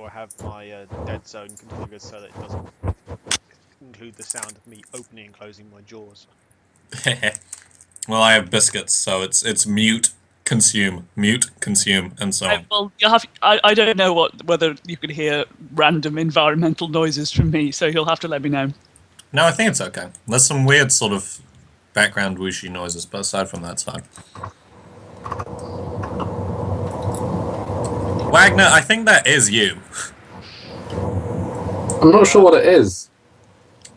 I have my dead zone configured so that it doesn't include the sound of me opening and closing my jaws. Well, I have biscuits, so it's mute, consume, and so on. Well, you'll have. I don't know whether you could hear random environmental noises from me, so you'll have to let me know. No, I think it's okay. There's some weird sort of background whooshy noises, but aside from that, it's fine. Wagner, I think that is you. I'm not sure what it is.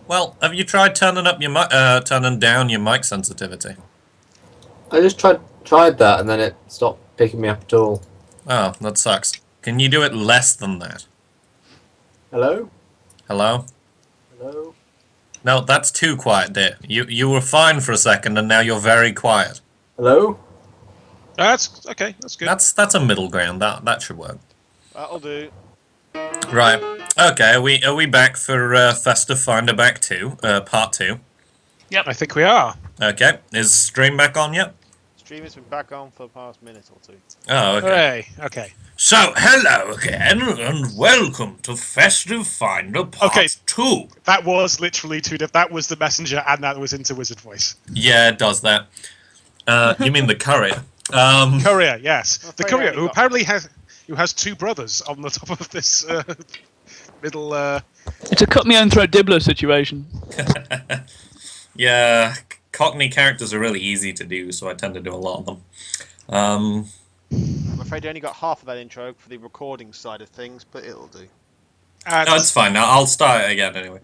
Well, have you tried turning up your turning down your mic sensitivity? I just tried that and then it stopped picking me up at all. Oh, that sucks. Can you do it less than that? Hello? Hello? Hello? No, that's too quiet, dear. You were fine for a second, and now you're very quiet. Hello? That's okay. That's good. That's a middle ground. That should work. That'll do. Right. Okay. Are we back for FestiveFinder back 2, part 2? Yep. I think we are. Okay. Is stream back on yet? Stream has been back on for the past minute or two. Oh, okay. Hooray. Okay. So, hello again, and welcome to FestiveFinder part 2. That was literally that was the messenger, and that was into wizard voice. Yeah, it does that. You mean the courier? Courier, yes. The courier, who apparently has 2 brothers on the top of this middle. It's a cut me own throat dibbler situation. Yeah, Cockney characters are really easy to do, so I tend to do a lot of them. I'm afraid I only got half of that intro for the recording side of things, but it'll do. No, it's fine. Now I'll start again anyway.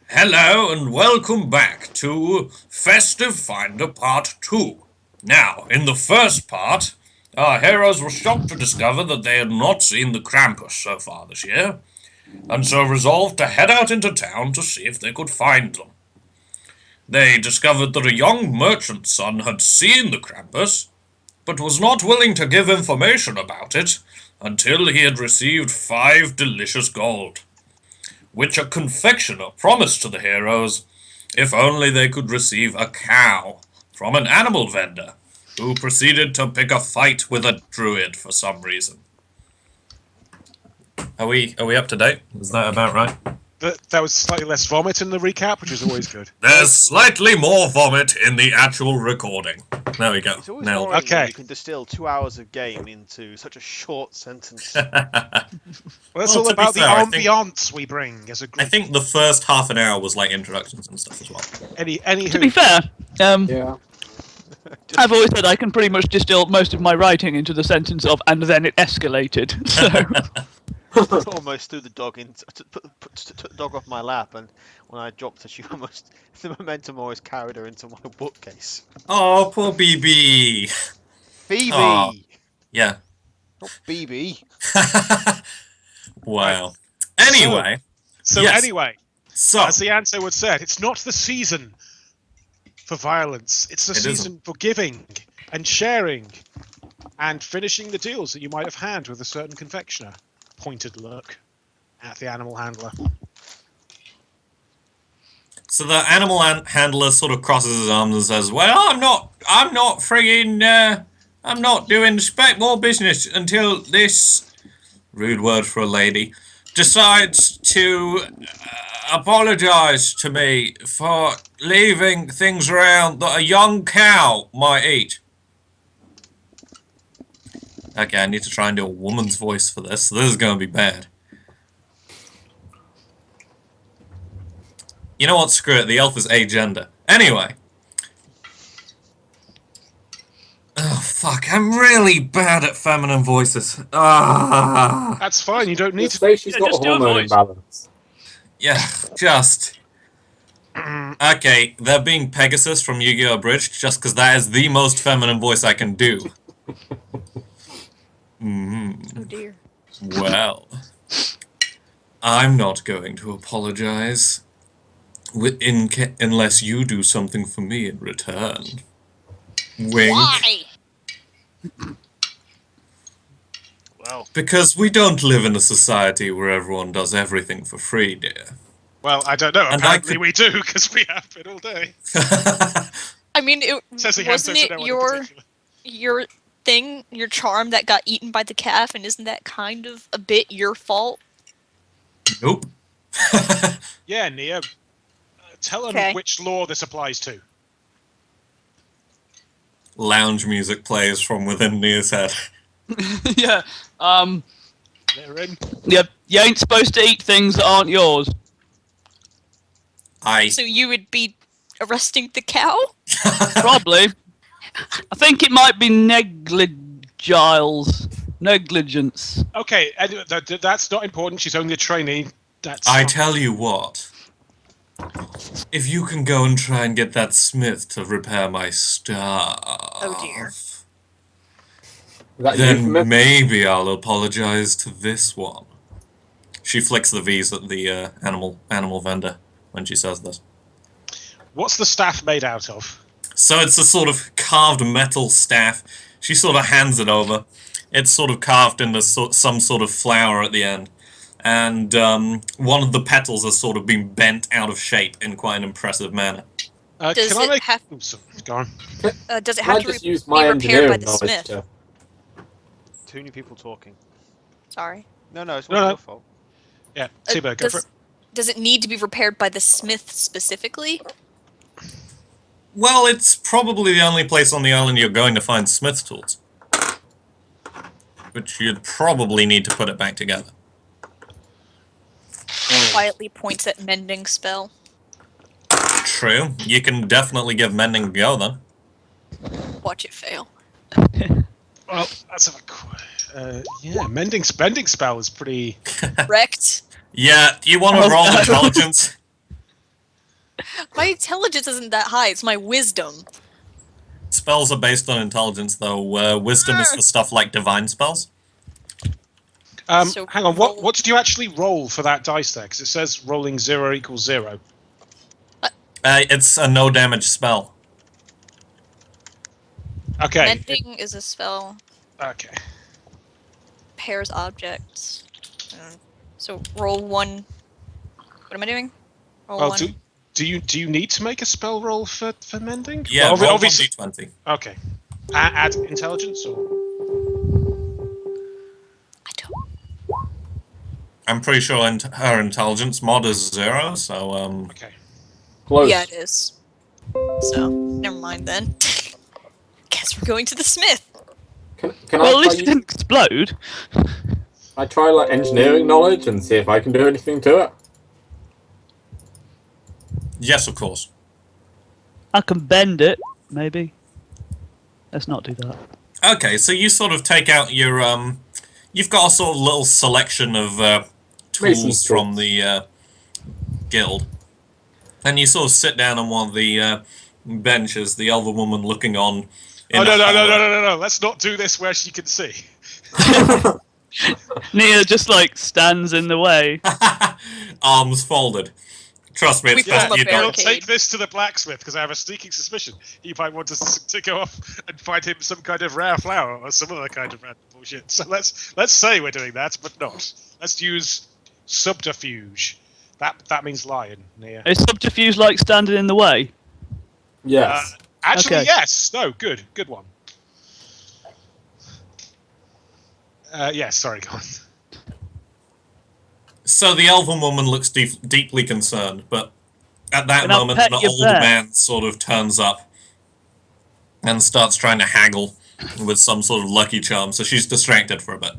Hello and welcome back to FestiveFinder Part 2. Now, in the first part, our heroes were shocked to discover that they had not seen the Krampus so far this year, and so resolved to head out into town to see if they could find them. They discovered that a young merchant's son had seen the Krampus, but was not willing to give information about it until he had received 5 delicious gold, which a confectioner promised to the heroes if only they could receive a cow from an animal vendor, who proceeded to pick a fight with a druid for some reason. Are we up to date? Is that about right? That was slightly less vomit in the recap, which is always good. There's slightly more vomit in the actual recording. There we go. It's always Nailed boring it. when you can distill 2 hours of game into such a short sentence. Well, it's Well, all to be about the fair, ambiance we bring as a group. I think the first half an hour was like introductions and stuff as well. Anywho, To be fair, Yeah. I've always said I can pretty much distill most of my writing into the sentence of "and then it escalated." So. Almost threw the dog took the dog off my lap, and when I dropped her, she almost the momentum always carried her into my bookcase. Oh, poor BB. Phoebe, Aw. Yeah. not BB. Wow. Anyway. so yes. anyway, So. as the answer would say, it's not the season for violence. It's the season for giving and sharing and finishing the deals that you might have had with a certain confectioner. Pointed look at the animal handler. So the animal handler sort of crosses his arms and says, "Well, I'm not friggin', I'm not doing more business until this," rude word for a lady, "decides to apologize to me for leaving things around that a young cow might eat." Okay, I need to try and do a woman's voice for this, so this is going to be bad. You know what? Screw it. The elf is agender. Anyway. Oh, fuck. I'm really bad at feminine voices. Ah. That's fine. You don't need Just to. say she's got a just do a hormone voice. imbalance. Yeah, just... Okay, they're being Pegasus from Yu-Gi-Oh! Abridged, just because that is the most feminine voice I can do. Oh dear. Well, I'm not going to apologize unless you do something for me in return. Wink. Why? Well, Because we don't live in a society where everyone does everything for free, dear. Well, I don't know. And Apparently we do, because we have been all day. I mean, Says the wasn't answer to it no one in particular. your thing, your charm that got eaten by the calf, and isn't that kind of a bit your fault? Nope. Yeah, Nia. Tell them Okay. which law this applies to. Lounge music plays from within Nia's head. Yeah. They're in. Yeah. You ain't supposed to eat things that aren't yours. So you would be arresting the cow? Probably. I think it might be negligence. Okay, that's not important. She's only a trainee. That's I fine. tell you what. If you can go and try and get that smith to repair my stuff, Oh dear. Is that then euphemism? maybe I'll apologize to this one. She flicks the V's at the animal vendor when she says this. What's the staff made out of? So it's a sort of carved metal staff. She sort of hands it over. It's sort of carved into some sort of flower at the end. And one of the petals has sort of been bent out of shape in quite an impressive manner. Does Can I it make... have? Oops, go on. Does it Can I have to just use be my repaired by engineering the knowledge smith? to... Too many people talking. Sorry. No, it's No, not no. your fault. Yeah, Seabird, go for it. Does it need to be repaired by the smith specifically? Well, it's probably the only place on the island you're going to find smith tools. But you'd probably need to put it back together. Quietly points at mending spell. True. You can definitely give mending a go, then. Watch it fail. Well, let's have a... yeah, mending spell is pretty... Wrecked. Yeah, do you want to Oh, roll no. intelligence? My intelligence isn't that high. It's my wisdom. Spells are based on intelligence, though. Wisdom is for stuff like divine spells. So hang on, roll- what did you actually roll for that dice there? Because it says rolling 0 equals 0. It's a no damage spell. Okay. Mending is a spell. Okay. Pairs objects. So roll one. What am I doing? Roll Well, one. do you need to make a spell roll for mending? Yeah, well, roll obviously. 1d20. Okay. Add intelligence or... I don't. I'm pretty sure her intelligence mod is 0, so, Okay. Close. Yeah, it is. So never mind then. Guess we're going to the smith. Can Well, at I least try, it didn't explode. I try like engineering knowledge and see if I can do anything to it? yes, of course. I can bend it, maybe. Let's not do that. Okay, so you sort of take out your, you've got a sort of little selection of tools Mason's from tools. the guild. And you sort of sit down on one of the benches, the elder woman looking on. Oh, no. Let's not do this where she can see. Nia just like stands in the way. Arms folded. Trust me, We it's best form a you We'll don't. barricade. take this to the blacksmith because I have a sneaking suspicion he might want us to go off and find him some kind of rare flower or some other kind of random bullshit. So let's say we're doing that, but not. Let's use subterfuge. That means lion, Nia. Is subterfuge like standing in the way? Yes. Actually, Okay. yes. No, good one. Yes, sorry, go on. So the elven woman looks deeply concerned, but at that Can I moment, pet the your old bear? man sort of turns up and starts trying to haggle with some sort of lucky charm, so she's distracted for a bit.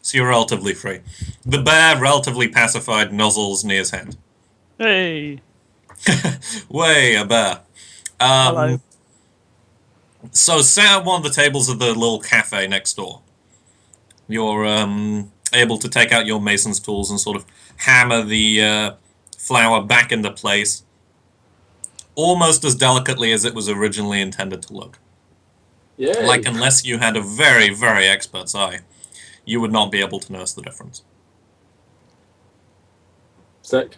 So you're relatively free. The bear, relatively pacified, nuzzles Nia's hand. Hey. Way, a bear. Hello. So sat at one of the tables of the little cafe next door. You're able to take out your mason's tools and sort of hammer the flower back into place, almost as delicately as it was originally intended to look. Yay. Like, unless you had a very, very expert's eye, you would not be able to notice the difference. Sick.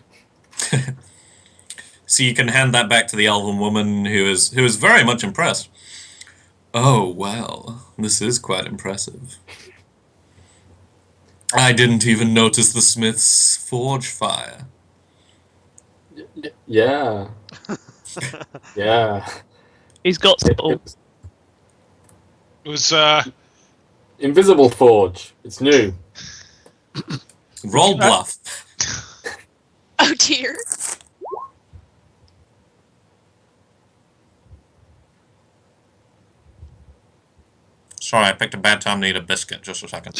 So you can hand that back to the elven woman, who is very much impressed. Oh, well, this is quite impressive. I didn't even notice the smith's forge fire. Yeah. Yeah. He's got It subtle. was It was Invisible Forge. It's new. Roll bluff. dear. Sorry, I picked a bad time to eat a biscuit. Just a second.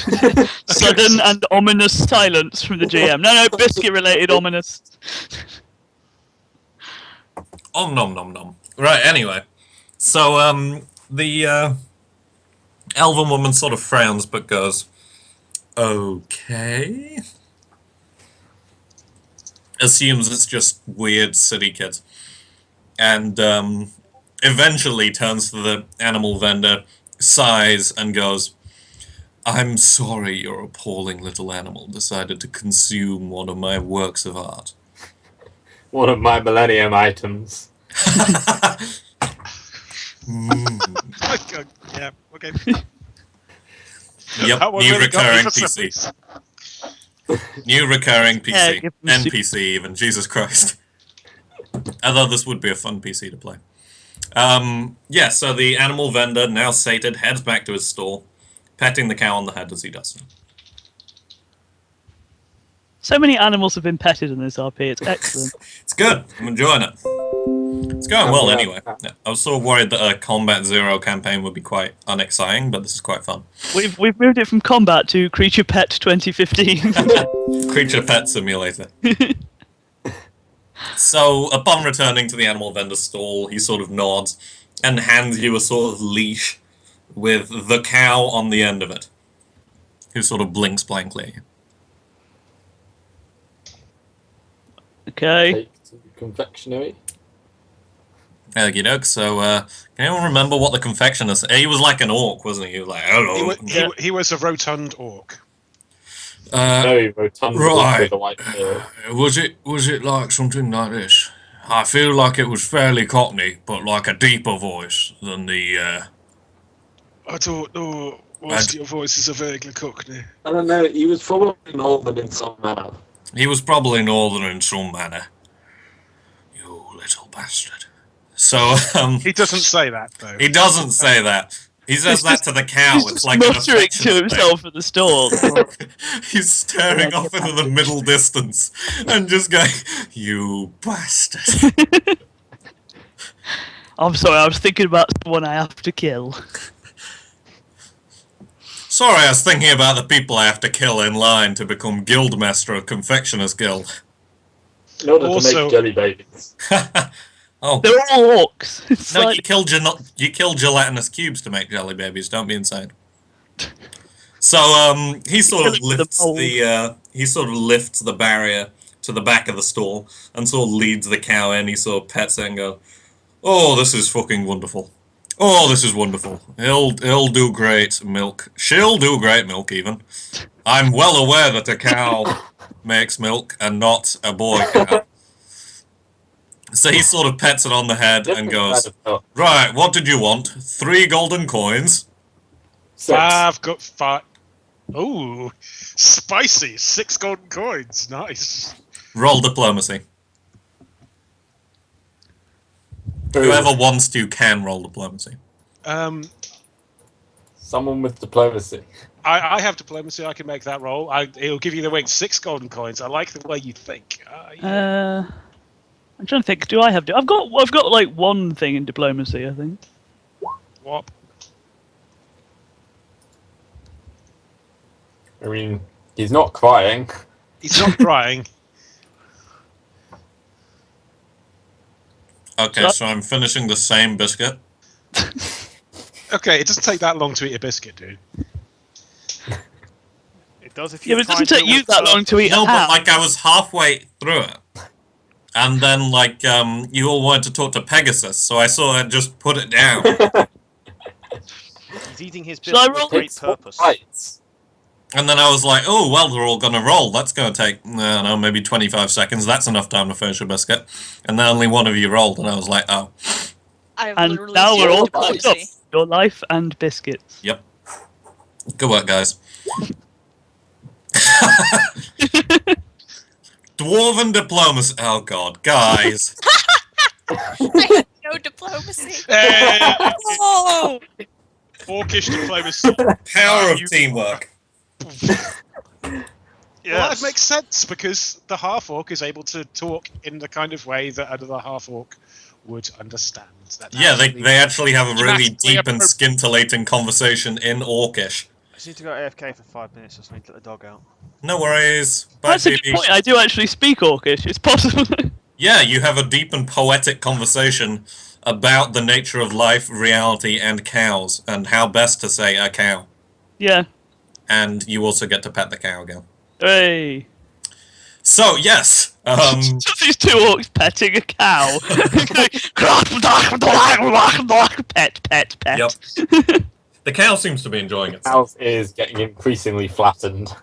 Sudden and ominous silence from the GM. No, biscuit-related ominous. Om nom nom nom. Right, anyway. So, the elven woman sort of frowns but goes, okay. Assumes it's just weird city kids. And, eventually turns to the animal vendor, sighs, and goes, I'm sorry your appalling little animal decided to consume one of my works of art. One of my Millennium items. Yeah, okay. Yep, That one new really got me recurring for some PC. reason. New recurring PC. give me NPC even, Jesus Christ. Although this would be a fun PC to play. Yeah, so the animal vendor, now sated, heads back to his stall, patting the cow on the head as he does so. So many animals have been petted in this RP. It's excellent. It's good. I'm enjoying it. It's going well anyway. Yeah, I was sort of worried that a Combat Zero campaign would be quite unexciting, but this is quite fun. We've moved it from combat to Creature Pet 2015. Creature Pet Simulator. So, upon returning to the animal vendor's stall, he sort of nods and hands you a sort of leash with the cow on the end of it, who sort of blinks blankly at you. Okay. Take to the confectionery. Okie doke, so, can anyone remember what the confectioner said? He was like an orc, wasn't he? He was like, hello. He was a rotund orc. Very rotund right. with a white beard. Was it like something like this? I feel like it was fairly cockney, but like a deeper voice than the, I don't know. Whilst your voice is a vaguely cockney. I don't know, he was probably northern in some manner. He was probably northern in some manner. You little bastard. So, He doesn't say that, though. he doesn't say that. He says that to the cow. He's It's just like an muttering affectionate to thing. himself at the stall. He's staring off into the middle distance and just going, you bastard. I'm sorry, I was thinking about someone I have to kill. Sorry, I was thinking about the people I have to kill in line to become Guildmaster of Confectioner's Guild. In order to Also- make jelly babies. Oh, They're all orcs. It's no, like, you kill gelatinous cubes to make jelly babies. Don't be insane. So he sort of Killing the lifts mold. he sort of lifts the barrier to the back of the stall and sort of leads the cow in. He sort of pets it and goes, "Oh, this is fucking wonderful. Oh, this is wonderful. He'll do great milk. She'll do great milk even. I'm well aware that a cow makes milk and not a boy cow." So he sort of pets it on the head and goes, right, what did you want? 3 golden coins? 6. I've got 5. Ooh, spicy. 6 golden coins. Nice. Roll diplomacy. Ooh. Whoever wants to can roll diplomacy. Someone with diplomacy. I have diplomacy. I can make that roll. It'll give you the wing 6 golden coins. I like the way you think. Yeah. I'm trying to think. Do I have? I've got like one thing in diplomacy. I think. What? I mean, he's not crying. He's not crying. Okay, so I'm finishing the same biscuit. Okay, it doesn't take that long to eat a biscuit, dude. It does if you Yeah, but it doesn't take you that long to eat No, a but ham. like I was halfway through it. And then like you all wanted to talk to Pegasus, so I sort of just put it down. He's eating his Shall I biscuit roll? with great It's what purpose. bites. And then I was like, oh, well, they're all going to roll. That's going to take, I don't know, maybe 25 seconds. That's enough time to finish a biscuit. And then only one of you rolled, and I was like, oh. I've And literally now we're zero all caught up. diplomacy. Your life and biscuits. Yep. Good work, guys. Dwarven diplomacy. Oh, God. Guys. I have no diplomacy. Hey! Oh! Orcish diplomacy. Power of teamwork. Well, that makes sense because the half-orc is able to talk in the kind of way that another half-orc would understand. That's Yeah, they actually have a really dramatically deep and appropriate. scintillating conversation in Orcish. I just need to go AFK for 5 minutes. Just need to let the dog out. No worries. Bye, That's a good baby. point. I do actually speak Orcish. It's possible. Yeah, you have a deep and poetic conversation about the nature of life, reality, and cows, and how best to say a cow. Yeah. And you also get to pet the cow again. Hey. So, yes. Just these two orcs petting a cow. Pet, pet, pet. Yep. The cow seems to be enjoying The itself. house is getting increasingly flattened.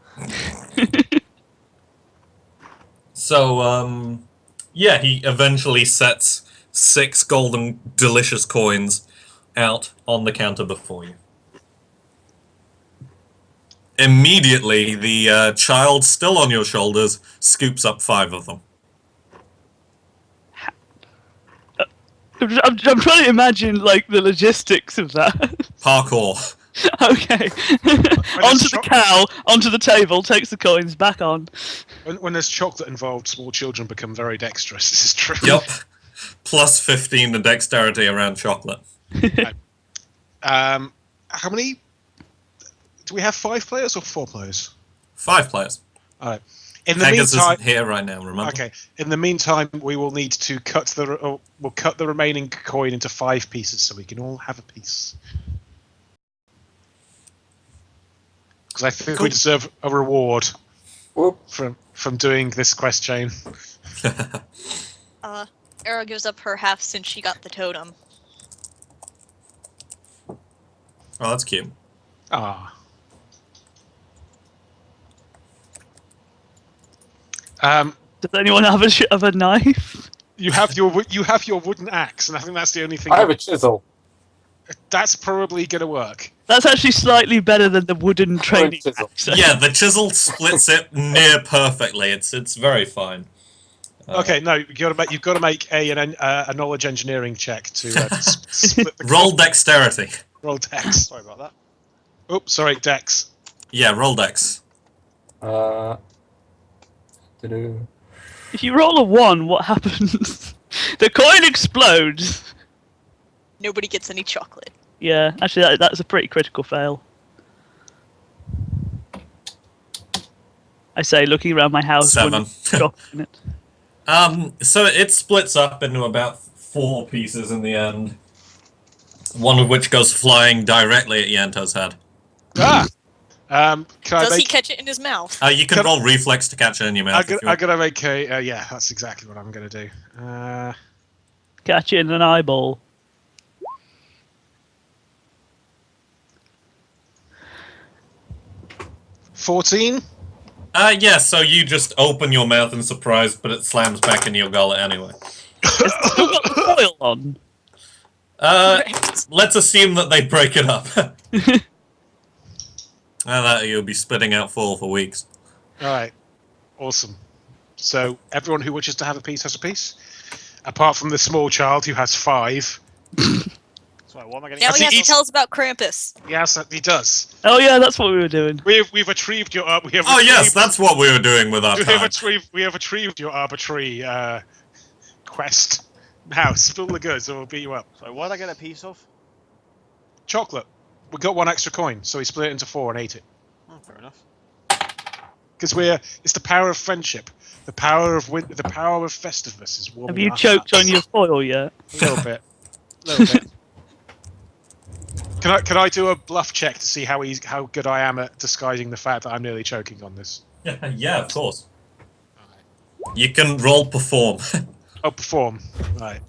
So, yeah, he eventually sets 6 golden delicious coins out on the counter before you. Immediately, the child still on your shoulders scoops up 5 of them. I'm trying to imagine like the logistics of that. Parkour. Okay. Onto the cow, onto the table, takes the coins, back on. When there's chocolate involved, small children become very dexterous. This is true. Yup. Plus 15 the dexterity around chocolate. How many? Do we have 5 players or 4 players? 5 players. All right. In the Pegasus meantime, isn't here right now, remember? okay. In the meantime, we will need to we'll cut the remaining coin into 5 pieces so we can all have a piece. Because I think we deserve a reward Whoop. from doing this quest chain. Era gives up her half since she got the totem. Oh, that's cute. Ah. Does anyone have a knife? You have your wooden axe, and I think that's the only thing. I have a chisel. That's probably gonna work. That's actually slightly better than the wooden training chisel. axe. Yeah, the chisel splits it near perfectly. It's very fine. Okay, no, you've got to make a knowledge engineering check to split the Roll dexterity. roll dex. Sorry about that. Oops, sorry, dex. Yeah, roll dex. To-do. If you roll a 1, what happens? The coin explodes. Nobody gets any chocolate. Yeah, actually that's a pretty critical fail. I say, looking around my house. 7. In it. So it splits up into about 4 pieces in the end. One of which goes flying directly at Yanto's head. Ah. Does he catch it in his mouth? You can roll reflex to catch it in your mouth. I'm gonna make a. Yeah, that's exactly what I'm gonna do. Catch it in an eyeball. $14. Yeah, so you just open your mouth in surprise, but it slams back into your gullet anyway. It's still got the foil on. Let's assume that they break it up. And that you'll be spitting out full for weeks. All right, awesome. So everyone who wishes to have a piece has a piece, apart from the small child who has 5. Sorry, what am I getting? Now he has to tell us about Krampus. Yes, he does. Oh yeah, that's what we were doing. We've retrieved your. Oh yes, that's what we were doing with our time. We have retrieved your arbitrary quest. Now spill the goods, or we'll beat you up. Sorry, what did I get a piece of? Chocolate. We got 1 extra coin, so we split it into 4 and ate it. Oh, fair enough. Because it's the power of friendship, the power of Festivus is warming Have you our choked hearts. on your foil yet? A little bit. A little bit. Can I do a bluff check to see how good I am at disguising the fact that I'm nearly choking on this? Yeah, of course. You can roll perform. Oh, perform. Right.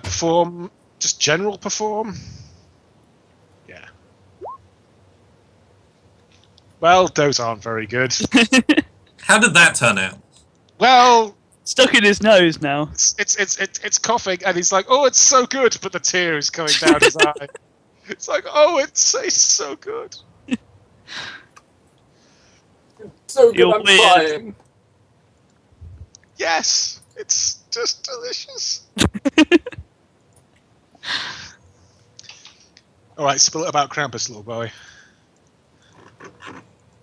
Perform. Just general perform. Yeah. Well, those aren't very good. How did that turn out? Well, Stuck in his nose now. it's coughing, and he's like, "Oh, it's so good," but the tear is coming down his eye. It's like, "Oh, it's so good." So good, You're I'm weird. crying. Yes, it's just delicious. All right, spill it about Krampus, little boy.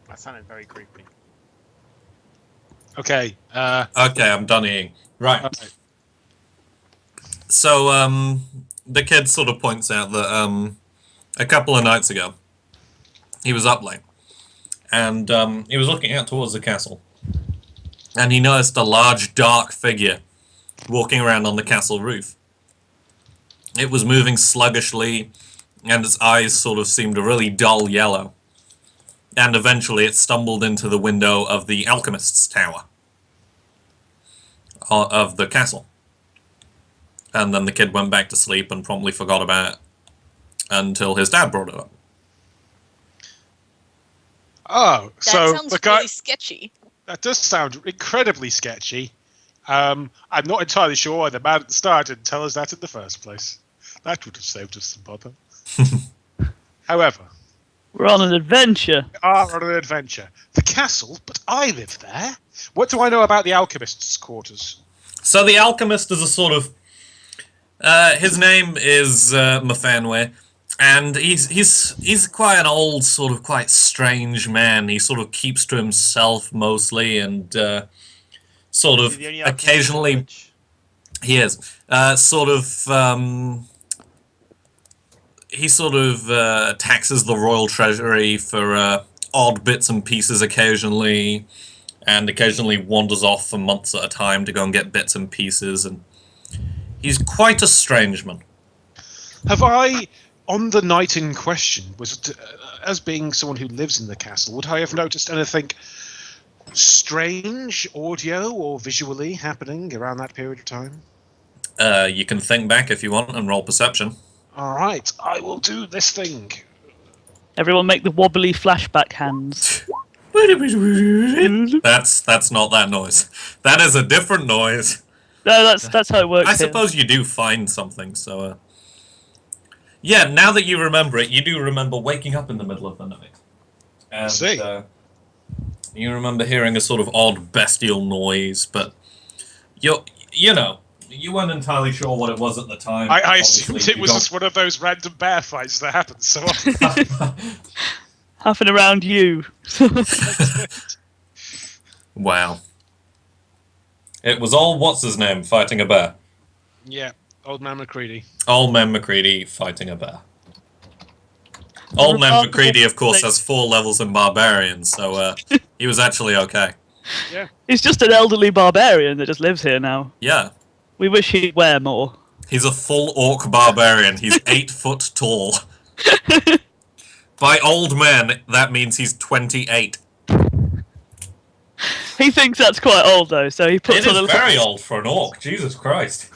That sounded very creepy. Okay. Okay, I'm done eating. Right. Alright. So, the kid sort of points out that, a couple of nights ago, he was up late, and, he was looking out towards the castle, and he noticed a large, dark figure walking around on the castle roof. It was moving sluggishly, and its eyes sort of seemed a really dull yellow. And eventually it stumbled into the window of the alchemist's tower of the castle. And then the kid went back to sleep and promptly forgot about it until his dad brought it up. Oh, That so sounds the guy. really sketchy. That does sound incredibly sketchy. I'm not entirely sure why the man at the start didn't tell us that in the first place. That would have saved us some bother. However, We're on an adventure. we are on an adventure. The castle, but I live there. What do I know about the alchemist's quarters? So the alchemist is a sort of... his name is Mafanwe, and he's quite an old, sort of quite strange man. He sort of keeps to himself mostly, and sort Is of he the only alchemist in the occasionally... village? He is. He sort of taxes the royal treasury for odd bits and pieces occasionally, and occasionally wanders off for months at a time to go and get bits and pieces, and he's quite a strange man. Have I, on the night in question, was it, as being someone who lives in the castle, would I have noticed anything strange, audio or visually, happening around that period of time? You can think back if you want and roll perception. All right, I will do this thing. Everyone make the wobbly flashback hands. That's not that noise. That is a different noise. No, that's how it works. I here. suppose you do find something, so... yeah, now that you remember it, you do remember waking up in the middle of the night. And, See. you remember hearing a sort of odd bestial noise, but... you know, you weren't entirely sure what it was at the time. I Obviously, assumed it you was don't- just one of those random bear fights that happens so often. Happen around you. Wow. It was all what's-his-name fighting a bear. Yeah, old man McCready. Old Man McCready fighting a bear. Old Man McCready, of course, has 4 levels in Barbarian, so he was actually okay. He's just an elderly barbarian that just lives here now. Yeah. We wish he'd wear more. He's a full orc barbarian. He's 8 foot tall. By old man, that means he's 28. He thinks that's quite old though, so he puts It on is a very old for an orc. Jesus Christ.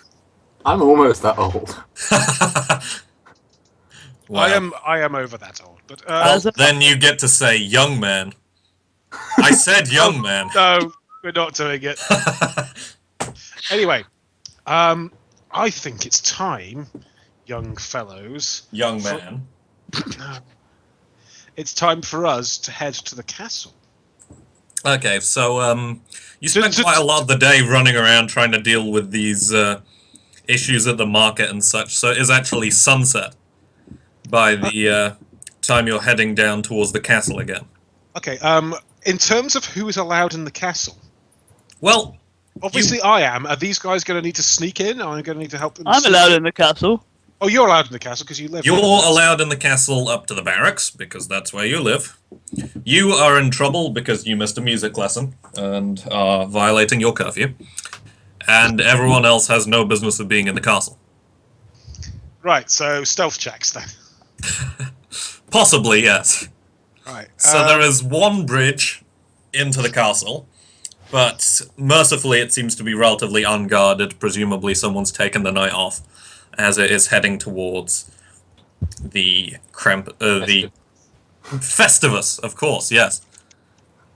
I'm almost that old. Wow. I am over that old, but As a- Then you get to say young man. I said young man. no, we're not doing it. Anyway, I think it's time, young fellows. Young man. It's time for us to head to the castle. Okay, so you spent quite a lot of the day running around trying to deal with these issues at the market and such, so it is actually sunset by the time you're heading down towards the castle again. Okay, in terms of who is allowed in the castle, Well, obviously I am. Are these guys going to need to sneak in? Are I going to need to help them? I'm sneak allowed in? in the castle. Oh, you're allowed in the castle because you live. you're there. allowed in the castle up to the barracks, because that's where you live. You are in trouble because you missed a music lesson and are violating your curfew. And everyone else has no business of being in the castle. Right, so stealth checks then. Possibly, yes. Right. So there is one bridge into the castle, but mercifully it seems to be relatively unguarded. Presumably someone's taken the night off as it is heading towards the the Festivus, of course, yes.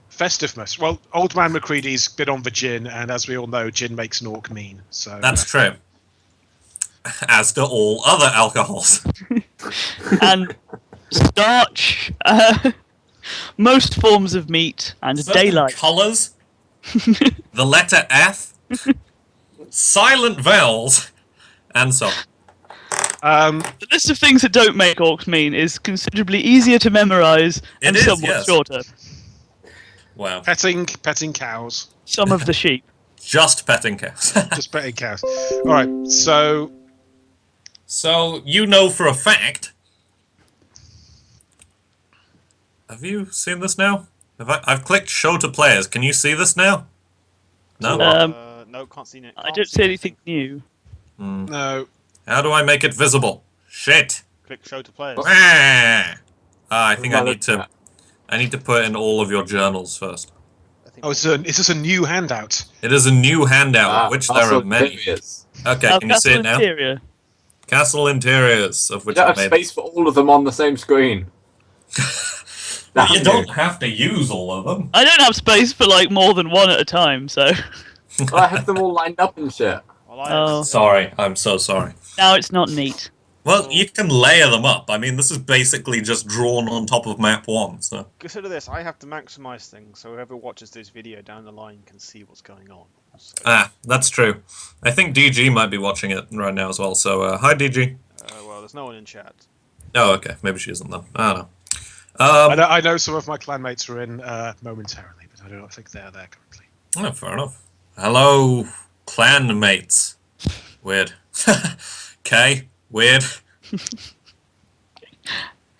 Festiveness. Well, old man McCready's been on the gin, and as we all know, gin makes an orc mean. So That's true. As do all other alcohols. And starch, most forms of meat, and Certain daylight. colours, the letter F, silent vowels, and so on. The list of things that don't make orcs mean is considerably easier to memorize and It is, somewhat yes. shorter. Wow. petting cows. Some of the sheep. Just petting cows. Just petting cows. All right. So So, you know for a fact... Have you seen this now? I've clicked show to players. Can you see this now? No? No, can't see it. I don't see anything new. no. How do I make it visible? Shit! Click show to players. I think I need to put in all of your journals first. I think Oh, is this a new handout? It is a new handout, which there are many. Interiors. Okay, can you see it now? Interior. Castle interiors, of You which don't I have made. space for all of them on the same screen. Well, you don't have to use all of them. I don't have space for like more than one at a time, so Well, I have them all lined up and shit. Well, Oh. Sorry, I'm so sorry. now it's not neat. Well, you can layer them up. I mean, this is basically just drawn on top of map 1, so... Consider this, I have to maximize things so whoever watches this video down the line can see what's going on. So, Ah, that's true. I think DG might be watching it right now as well, so hi DG. well, there's no one in chat. Oh, okay, maybe she isn't though. I don't know. I know some of my clanmates are in momentarily, but I don't think they're there currently. Oh, fair enough. Hello, clan mates. Weird. Okay, weird.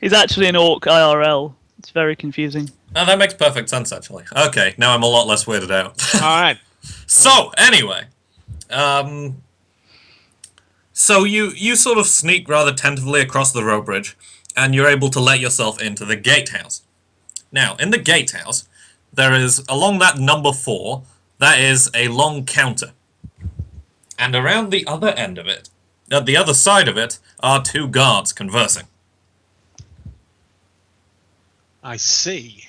He's actually an orc IRL. It's very confusing. Oh, that makes perfect sense, actually. Okay, now I'm a lot less weirded out. All right. So, anyway. So you sort of sneak rather tentatively across the rope bridge, and you're able to let yourself into the gatehouse. Now, in the gatehouse, there is, along that number 4, that is a long counter. And around the other end of it, at the other side of it, are 2 guards conversing. I see.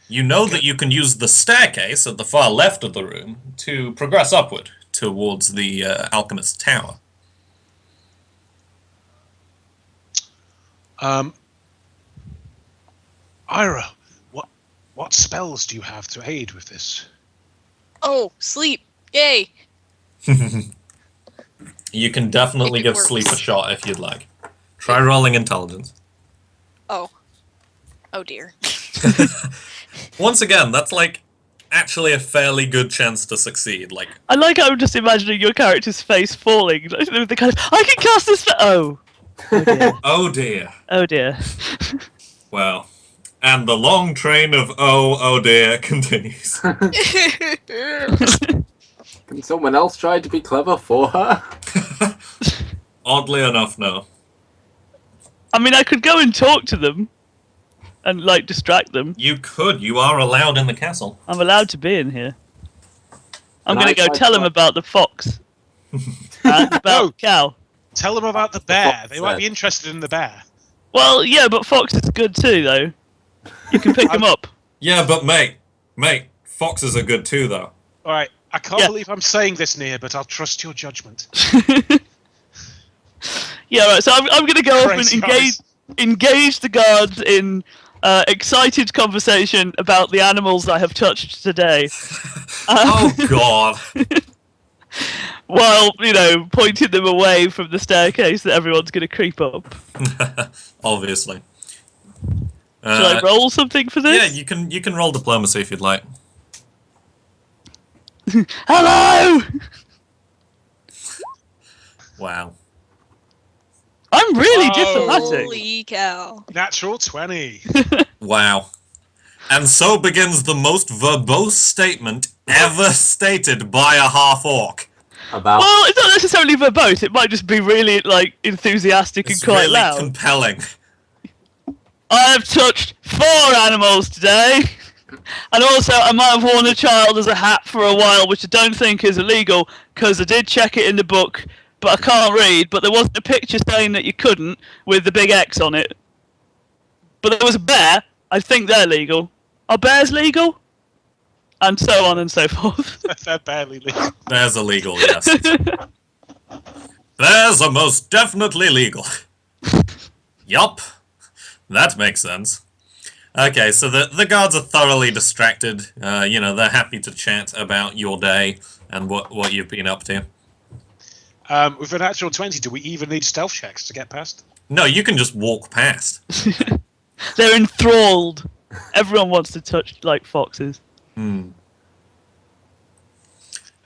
You know that you can use the staircase at the far left of the room to progress upward towards the alchemist's tower. Ira, what spells do you have to aid with this? Oh, sleep. Yay. You can definitely If it give works. sleep a shot if you'd like. Try rolling intelligence. Oh. Oh dear. Once again, that's like actually a fairly good chance to succeed. Like, I like how I'm just imagining your character's face falling. With the kind of, I can cast this. Oh. Oh dear. oh dear. Oh dear. Well, and the long train of oh dear continues. Can someone else try to be clever for her? Oddly enough, no. I mean, I could go and talk to them, and like distract them. You could. You are allowed in the castle. I'm allowed to be in here. I'm Can gonna I go try tell to- them about the fox and about No. the cow. Tell them about the the bear. fox They might said. be interested in the bear. Well, yeah, but fox is good too, though. You can pick them up. Yeah, but mate, foxes are good too, though. All right. I can't Yeah. believe I'm saying this, Nia, but I'll trust your judgment. Yeah, right. So I'm gonna go up and Crazy eyes. engage the guards in excited conversation about the animals I have touched today, Oh god. while pointing them away from the staircase that everyone's gonna creep up. Obviously. Should I roll something for Yeah, this? you can roll diplomacy if you'd like. Hello! Wow. I'm really Oh. diplomatic. Holy cow. Natural 20. Wow. And so begins the most verbose statement ever stated by a half-orc. About Well, it's not necessarily verbose. It might just be really enthusiastic It's and quite really loud. compelling. I have touched 4 animals today. And also, I might have worn a child as a hat for a while, which I don't think is illegal, because I did check it in the book, but I can't read. But there wasn't a picture saying that you couldn't, with the big X on it. But there was a bear. I think they're legal. Are bears legal? And so on and so forth. They're barely legal. There's illegal, yes. There's a most definitely legal. Yup. That makes sense. Okay, so the guards are thoroughly distracted. They're happy to chat about your day and what you've been up to. With a natural 20, do we even need stealth checks to get past? No, you can just walk past. They're enthralled. Everyone wants to touch like foxes. Hmm.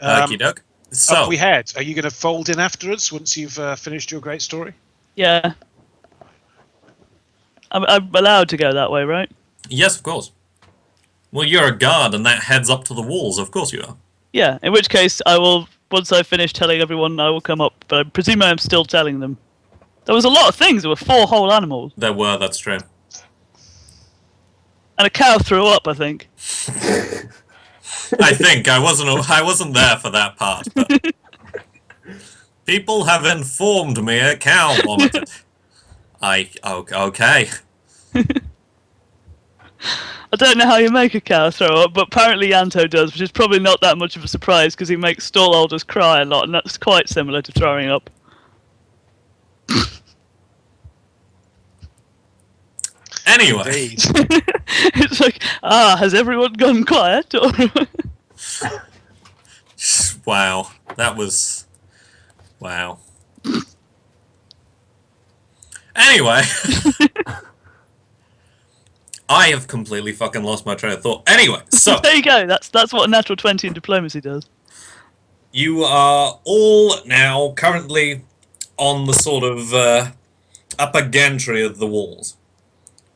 Okie doke. So, Up we head. Are you going to fold in after us once you've finished your great story? Yeah. I'm allowed to go that way, right? yes, of course. Well, you're a guard, and that heads up to the walls. Of course you are. Yeah. In which case, I will. Once I finish telling everyone, I will come up. But I presume I'm still telling them. There was a lot of things. There were 4 whole animals, There were. That's true. and a cow threw up. I think. I think I wasn't there for that part. But people have informed me a cow vomited. Okay. I don't know how you make a cow throw up, but apparently Yanto does, which is probably not that much of a surprise because he makes stallholders cry a lot, and that's quite similar to throwing up. Anyway, Indeed. It's like, has everyone gone quiet? Or wow, that was wow. Anyway, I have completely fucking lost my train of thought. Anyway, so there you go. That's what a natural 20 in diplomacy does. you are all now currently on the sort of upper gantry of the walls.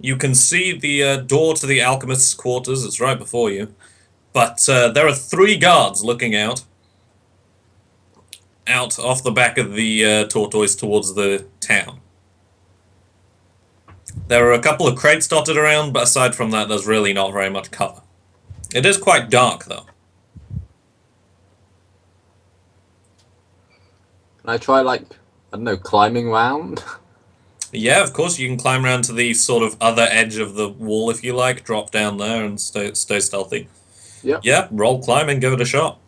You can see the door to the alchemist's quarters. It's right before you. But there are 3 guards looking out off the back of the tortoise towards the town. There are a couple of crates dotted around, but aside from that, there's really not very much cover. It is quite dark, though. Can I try, like, I don't know, climbing round? Yeah, of course, you can climb around to the sort of other edge of the wall if you like, drop down there and stay stealthy. Yep. Yeah, roll climb and give it a shot.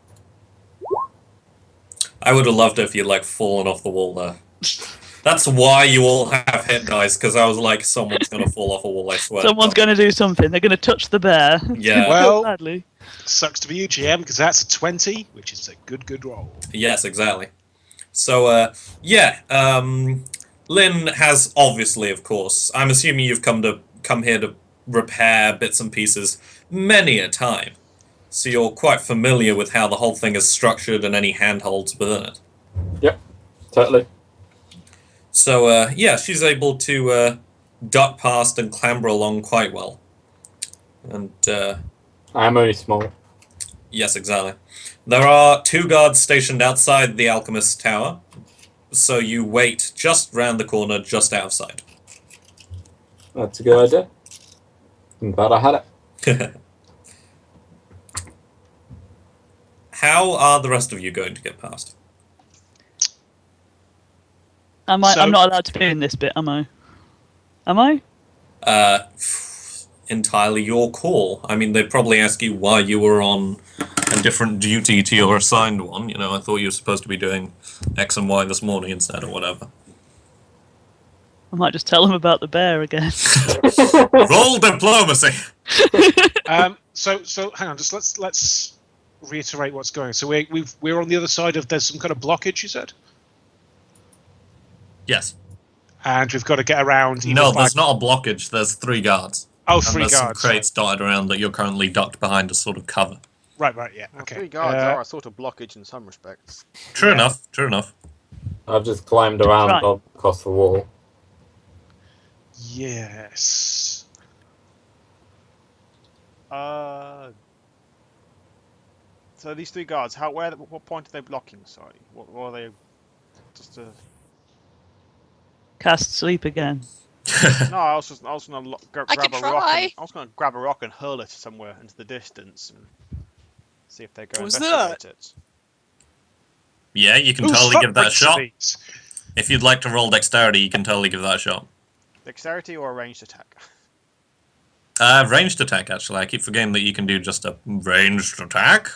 I would have loved it if you'd, like, fallen off the wall there. That's why you all have hit dice, because I was like, someone's going to fall off a wall, I swear. Someone's going to do something. They're going to touch the bear. Yeah. Well, Badly. sucks to be you, GM, because that's a 20, which is a good roll. Yes, exactly. So, yeah, Lynn has obviously, of course, I'm assuming you've come here to repair bits and pieces many a time. So you're quite familiar with how the whole thing is structured and any handholds within it. Yep, totally. So, yeah, she's able to duck past and clamber along quite well. And, I am only small. yes, exactly. There are 2 guards stationed outside the alchemist's tower, so you wait just round the corner, just outside. That's a good idea. I'm glad I had it. How are the rest of you going to get past? I'm not allowed to be in this bit, am I? Am I? Entirely your call. I mean, they'd probably ask you why you were on a different duty to your assigned one. You know, I thought you were supposed to be doing X and Y this morning instead, or whatever. I might just tell them about the bear again. Roll diplomacy! So hang on, just let's reiterate what's going on. So we're on the other side of, there's some kind of blockage, you said? Yes. And we've got to get around. No, there's not a blockage. There's 3 guards. Oh, And 3 there's guards. some crates dotted around that you're currently ducked behind to sort of cover. Right, yeah. Well, Okay. 3 guards are a sort of blockage in some respects. True enough, true enough. I've just climbed around Right. across the wall. Yes. So these 3 guards, what point are they blocking? Sorry, what are they? Just Cast sleep again. no, I was gonna grab I could a rock. try. I was gonna grab a rock and hurl it somewhere into the distance and see if they go What was investigate it. Yeah, you can Whose totally give that a footprints are shot. these? If you'd like to roll dexterity, you can totally give that a shot. Dexterity or a ranged attack? Ranged attack, actually. I keep forgetting that you can do just a ranged attack.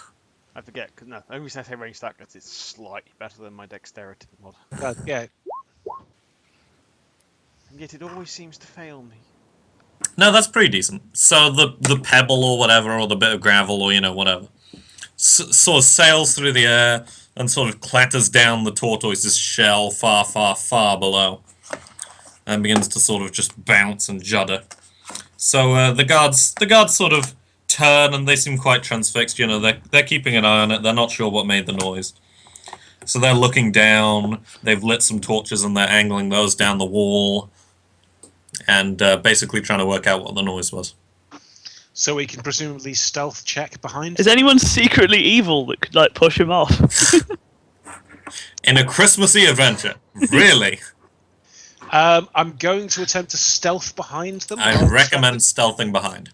I forget, because no, the only reason I say ranged attack is it's slightly better than my dexterity mod. Yeah. And yet it always seems to fail me. No, that's pretty decent. So the pebble or whatever, or the bit of gravel or, you know, whatever, sort of sails through the air and sort of clatters down the tortoise's shell far, far, far below, and begins to sort of just bounce and judder. So the guards sort of turn, and they seem quite transfixed. You know, they're keeping an eye on it. They're not sure what made the noise. So they're looking down. They've lit some torches, and they're angling those down the wall, and basically trying to work out what the noise was. So we can presumably stealth check behind. Is anyone secretly evil that could like push him off? In a Christmassy adventure, really? I'm going to attempt to stealth behind them. I recommend stealthing behind.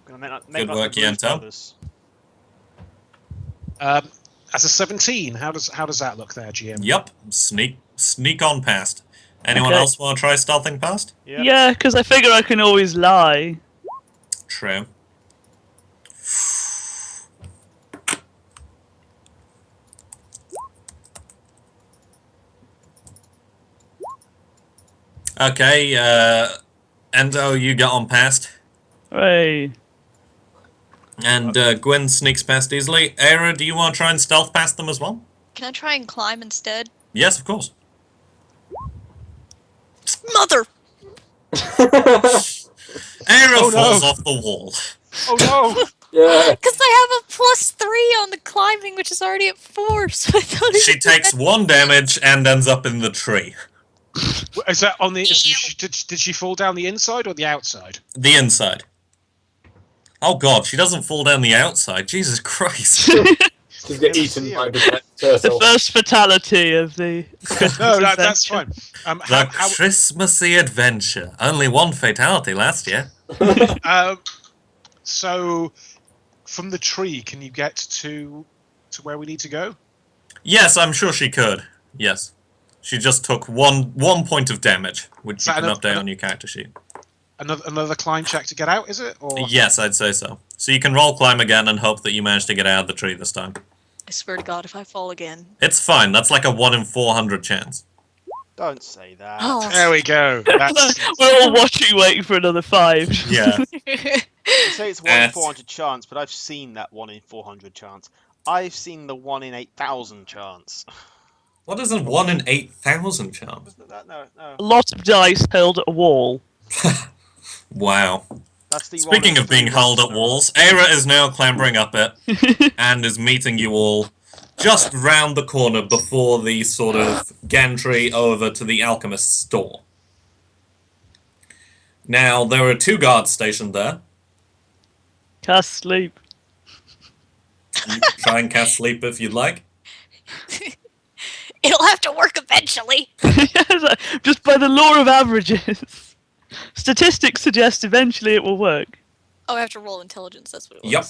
Gonna make Good like work, the Blues Yento. Brothers. As a 17, how does that look there, GM? Yep, sneak on past. Anyone Okay. else want to try stealthing past? Yep. Yeah, because I figure I can always lie. True. Okay, Endo, you get on past. Hooray. And Gwen sneaks past easily. Era, do you want to try and stealth past them as well? Can I try and climb instead? Yes, of course. Mother! Era Oh, no. falls off the wall. Oh no! Yeah. Because I have a +3 on the climbing, which is already at 4, so I thought She takes 1 damage and ends up in the tree. Is that on the? Did she fall down the inside or the outside? The inside. Oh god, she doesn't fall down the outside. Jesus Christ. She's get eaten by the The turtle. first fatality of the Christmas No, that's adventure. fine. The Christmassy adventure. Only 1 fatality last year. So, from the tree, can you get to where we need to go? Yes, I'm sure she could. Yes. She just took one point of damage, which you Is that can enough- update on your character sheet. Another climb check to get out, is it? Or Yes, I'd say so. So you can roll climb again and hope that you manage to get out of the tree this time. I swear to God, if I fall again. It's fine. That's like a 1 in 400 chance. Don't say that. Oh. there we go. That's, We're all watching, waiting for another 5. Yeah. You say it's 1 in At- 400 chance, but I've seen that 1 in 400 chance. I've seen the 1 in 8,000 chance. What is a 1 in 8,000 chance? Wasn't it that? No. A lot of dice held at a wall. Wow. That's the 1 Speaking in of being 3 held at ones, walls, Era is now clambering up it and is meeting you all just round the corner before the sort of gantry over to the alchemist's store. Now, there are 2 guards stationed there. Cast sleep. You can try and cast sleep if you'd like. It'll have to work eventually. Just by the law of averages. Statistics suggest eventually it will work. Oh, I have to roll intelligence, that's what it was. Yep.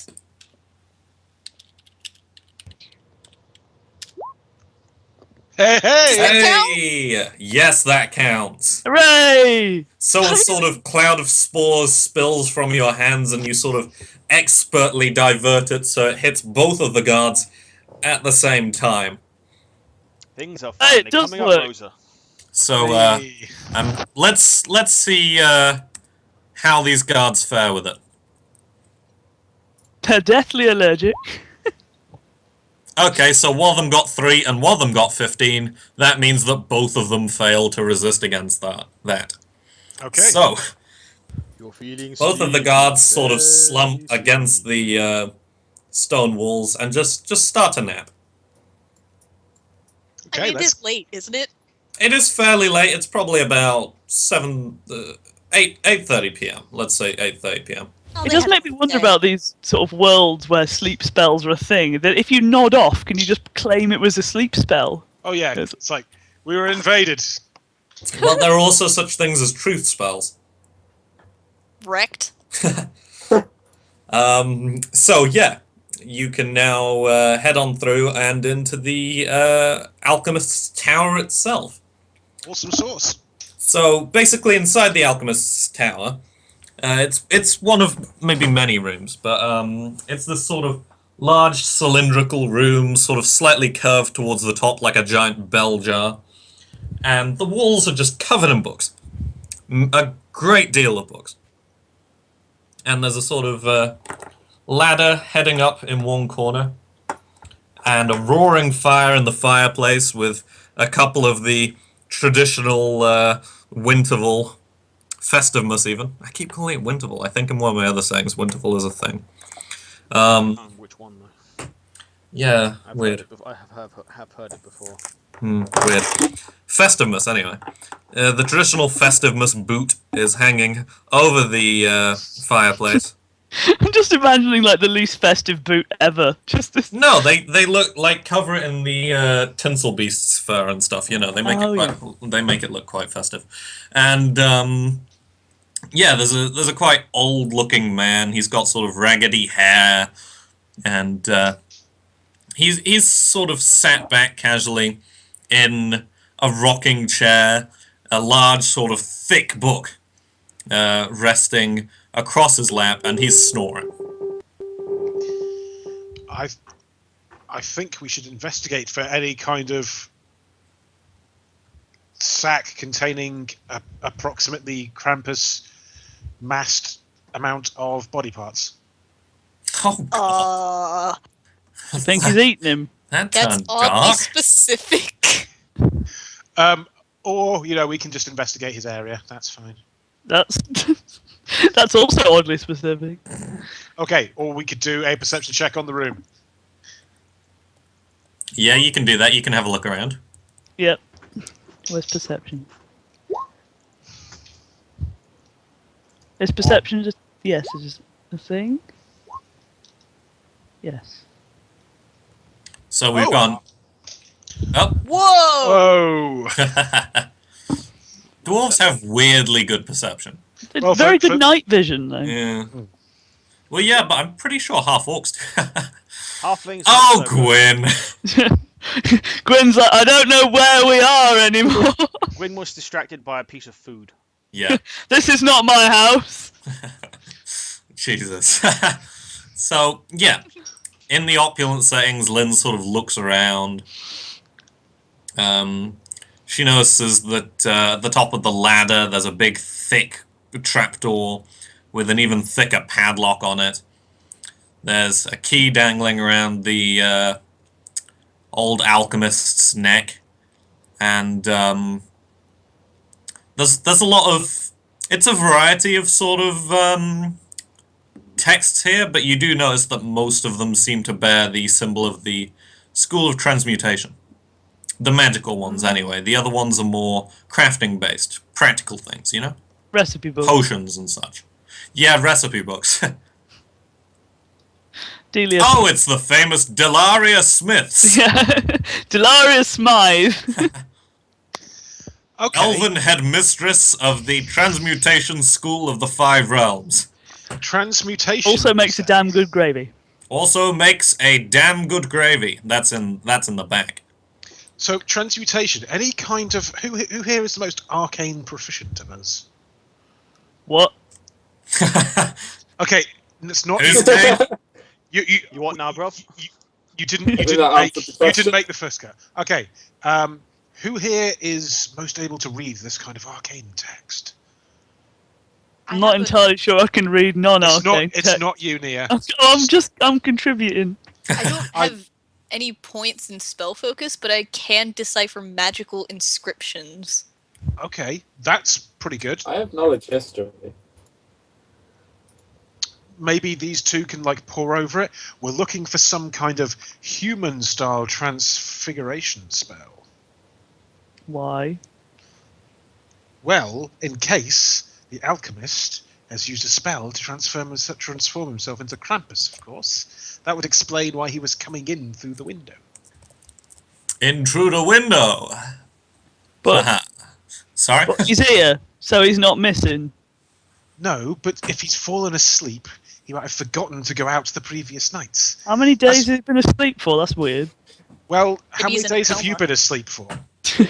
hey! Hey! Yes, that counts. Hooray! So a sort of cloud of spores spills from your hands and you sort of expertly divert it so it hits both of the guards at the same time. Things are Hey, finally it does coming work. up, Rosa. So, Hey. let's see how these guards fare with it. They're deathly allergic. Okay, so one of them got 3 and one of them got 15. That means that both of them fail to resist against that. Okay. So, You're feeling both of the sleepy, guards sort of very slump against sleepy. the stone walls and just start to nap. Okay, I mean, it that's is late, isn't it? It is fairly late. It's probably about 8:30 p.m. Let's say 8:30 p.m. Oh, It they does had make a me good wonder day. about these sort of worlds where sleep spells are a thing. That if you nod off, can you just claim it was a sleep spell? Oh yeah, Yes. it's like we were invaded. Well, there are also such things as truth spells. Wrecked. So yeah, you can now head on through and into the alchemist's tower itself. Awesome sauce. So basically, inside the alchemist's tower, it's one of maybe many rooms, but it's this sort of large cylindrical room, sort of slightly curved towards the top like a giant bell jar, and the walls are just covered in books, a great deal of books. And there's a sort of ladder heading up in one corner, and a roaring fire in the fireplace with a couple of the traditional Winterval, Festivemas even. I keep calling it Winterval. I think in one of my other sayings, Winterval is a thing. Which one though? Yeah, I've weird. heard it before. I have heard it before. Weird. Festivemas, anyway. The traditional Festivemas boot is hanging over the fireplace. I'm just imagining like the least festive boot ever. Just this. No, they look like cover it in the tinsel beast's fur and stuff. You know, they make they make it look quite festive. And yeah, there's a quite old looking man. He's got sort of raggedy hair, and he's sort of sat back casually in a rocking chair, a large sort of thick book resting across his lap, and he's snoring. I think we should investigate for any kind of sack containing approximately Krampus massed amount of body parts. Oh god. I think he's eating him. That That's turned oddly dark. specific. Or, we can just investigate his area. That's fine. That's that's also oddly specific. Okay, or we could do a perception check on the room. Yeah, you can do that. You can have a look around. Yep. Where's perception? Is perception just yes? Is a thing? Yes. So we've Oh. gone. Oh, Whoa! Whoa! dwarves have weirdly good perception. It's Well, very for- good night vision though. Yeah. Well, yeah, but I'm pretty sure half orcs. Halflings. Oh, not so good. Gwyn. Gwyn's like, I don't know where we are anymore. Gwyn was distracted by a piece of food. Yeah. This is not my house. Jesus. So, yeah. In the opulent settings, Lynn sort of looks around. She notices that at the top of the ladder, there's a big, thick trapdoor with an even thicker padlock on it. There's a key dangling around the old alchemist's neck, and there's a lot of. It's a variety of sort of texts here, but you do notice that most of them seem to bear the symbol of the School of Transmutation. The magical ones, anyway. The other ones are more crafting-based, practical things, you know? Recipe book. Potions and such. Yeah, recipe books. Delia. Oh, it's the famous Delaria Smiths. Yeah. Delarius Smythe. Okay. Elven headmistress of the Transmutation School of the Five Realms. Transmutation. Also makes a you say? damn good gravy. Also makes a damn good gravy. That's in the back. So transmutation. Any kind of who here is the most arcane proficient of us? What? Okay, it's not Who's you. name? You want now, bro? You didn't think that answered the question. make the first cut. Okay. Who here is most able to read this kind of arcane text? I'm not entirely sure I can read non-arcane It's text. not you, Nia. I'm contributing. I don't have any points in spell focus, but I can decipher magical inscriptions. Okay, that's pretty good. I have knowledge history. Maybe these two can pore over it. We're looking for some kind of human-style transfiguration spell. Why? Well, in case the alchemist has used a spell to transform himself into Krampus, of course. That would explain why he was coming in through the window. In through the window. But, Sorry? but he's here, so he's not missing. No, but if he's fallen asleep, he might have forgotten to go out the previous nights. How many days has he been asleep for? That's weird. Well, how many he's in a days have you coma. been asleep for?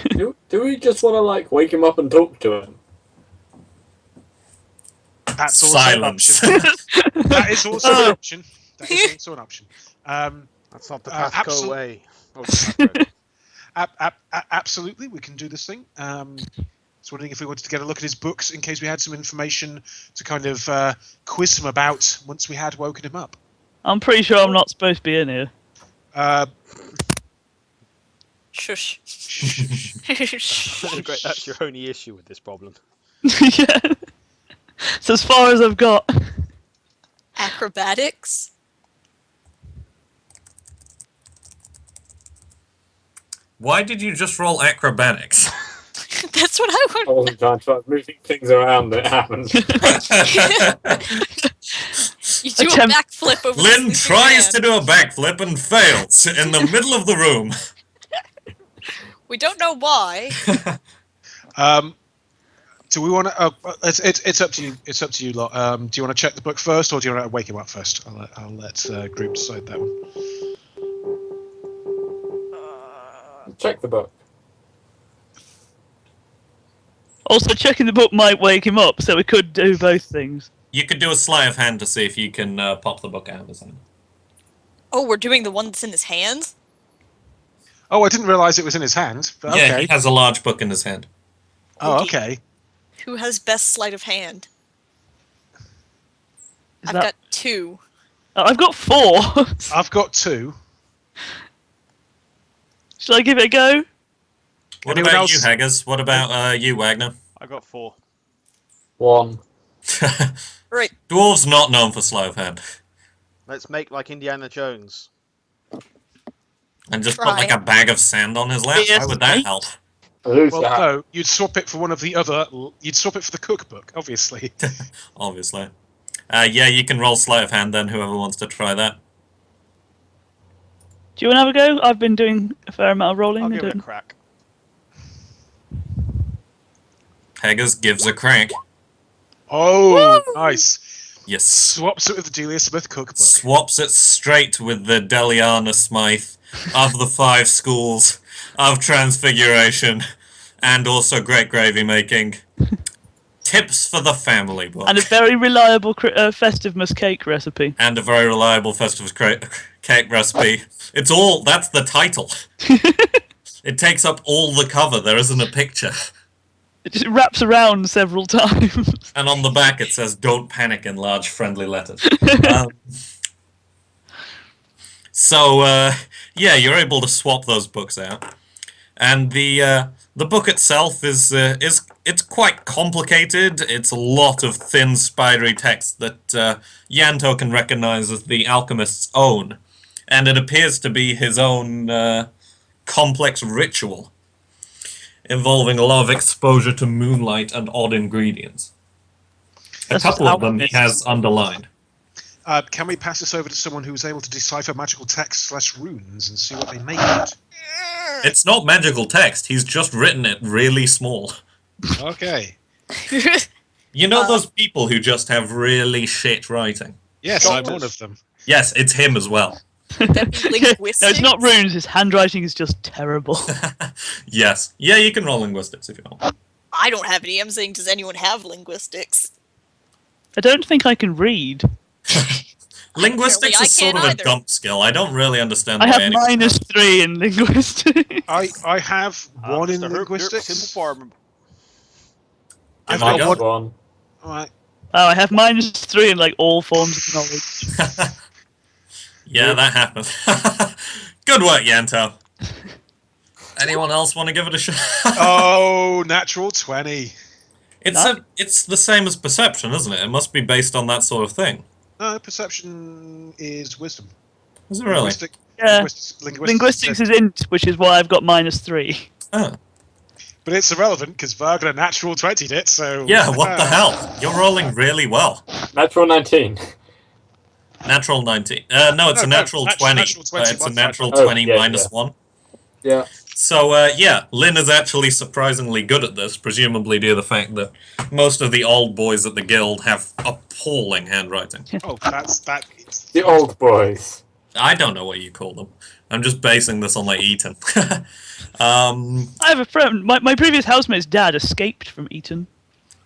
Do we just want to wake him up and talk to him? That's also Silence. an option. That is also an option. That is also an option. That's not the path. Go away. Oh, Absolutely, we can do this thing. I was wondering if we wanted to get a look at his books in case we had some information to kind of quiz him about once we had woken him up. I'm pretty sure I'm not supposed to be in here. Shush. That's your only issue with this problem. Yeah. It's as far as I've got. Acrobatics? Why did you just roll acrobatics? That's what I I want. wasn't trying to start moving things around. It happened. You do a Attempt- backflip over the Lynn sleeping tries man. to do a backflip and fails in the middle of the room. We don't know why. Do we want to? It's up to you. It's up to you lot. Do you want to check the book first, or do you want to wake him up first? I'll let group decide that one. Check the book. Also, checking the book might wake him up, so we could do both things. You could do a sleight of hand to see if you can pop the book out of his hand. Oh, we're doing the one that's in his hands? Oh, I didn't realise it was in his hand. But Yeah, okay. he has a large book in his hand. Oh, Okay. okay. Who has best sleight of hand? Is I've that- got 2. I've got 4. I've got 2. Shall I give it a go? What Anyone about else? you, Haggis? What about you, Wagner? I got 4. 1. Right. Dwarves not known for sleight of hand. Let's make like Indiana Jones. And just Try put like it. a bag of sand on his lap? Yes, Why would that mate. help? Well, no, you'd swap it for one of the other. You'd swap it for the cookbook, obviously. Obviously. Yeah, you can roll sleight of hand then, whoever wants to try that. Do you want to have a go? I've been doing a fair amount of rolling. I'll I give it a don't- crack. Haggis gives a crank. Oh, nice. Yes. Swaps it with the Delia Smith cookbook. Swaps it straight with the Deliana Smythe of the 5 schools of Transfiguration and also Great Gravy Making. Tips for the family book. And a very reliable Festivus cake recipe. And a very reliable Festivus cake recipe. It's all, that's the title. It takes up all the cover, there isn't a picture. It just wraps around several times. And on the back it says, "Don't panic" in large friendly letters. Yeah, you're able to swap those books out. And the book itself is it's quite complicated. It's a lot of thin, spidery text that Yanto can recognize as the alchemist's own. And it appears to be his own complex ritual, involving a lot of exposure to moonlight and odd ingredients. A That's couple just of them he has underlined. Can we pass this over to someone who's able to decipher magical text/runes and see what they make of it? It's not magical text, he's just written it really small. Okay. You know those people who just have really shit writing? Yes, I'm one of them. Yes, it's him as well. That'd be linguistics. No, it's not runes. His handwriting is just terrible. Yes. Yeah, you can roll linguistics if you want. I don't have any. I'm saying, does anyone have linguistics? I don't think I can read. Linguistics I is sort of can't a either. dumb skill. I don't really understand I why have anyone has it. -3 in linguistics. I have one in Mr. Herb, linguistics. simple farmer. I've Give it a got go. one. 1. All right. Oh, I have -3 in like all forms of knowledge. Yeah, that happened. Good work, Yanto. Anyone else want to give it a shot? Oh, natural 20. It's the same as perception, isn't it? It must be based on that sort of thing. No, perception is wisdom. Is it really? Yeah. Linguistics Linguistics is int, which is why I've got -3. Oh. But it's irrelevant because Wagner natural 20'd it, so. Yeah, what the hell? You're rolling really well. Natural 19. Natural 19. No, it's a No, natural nat- 20. natural 20 It's a modified natural by- 20 Oh, yeah, minus yeah. 1. Yeah. So, yeah, Lynn is actually surprisingly good at this, presumably due to the fact that most of the old boys at the guild have appalling handwriting. Oh, that's that. The old boys. I don't know what you call them. I'm just basing this on, like, Eton. I have a friend. My previous housemate's dad escaped from Eton.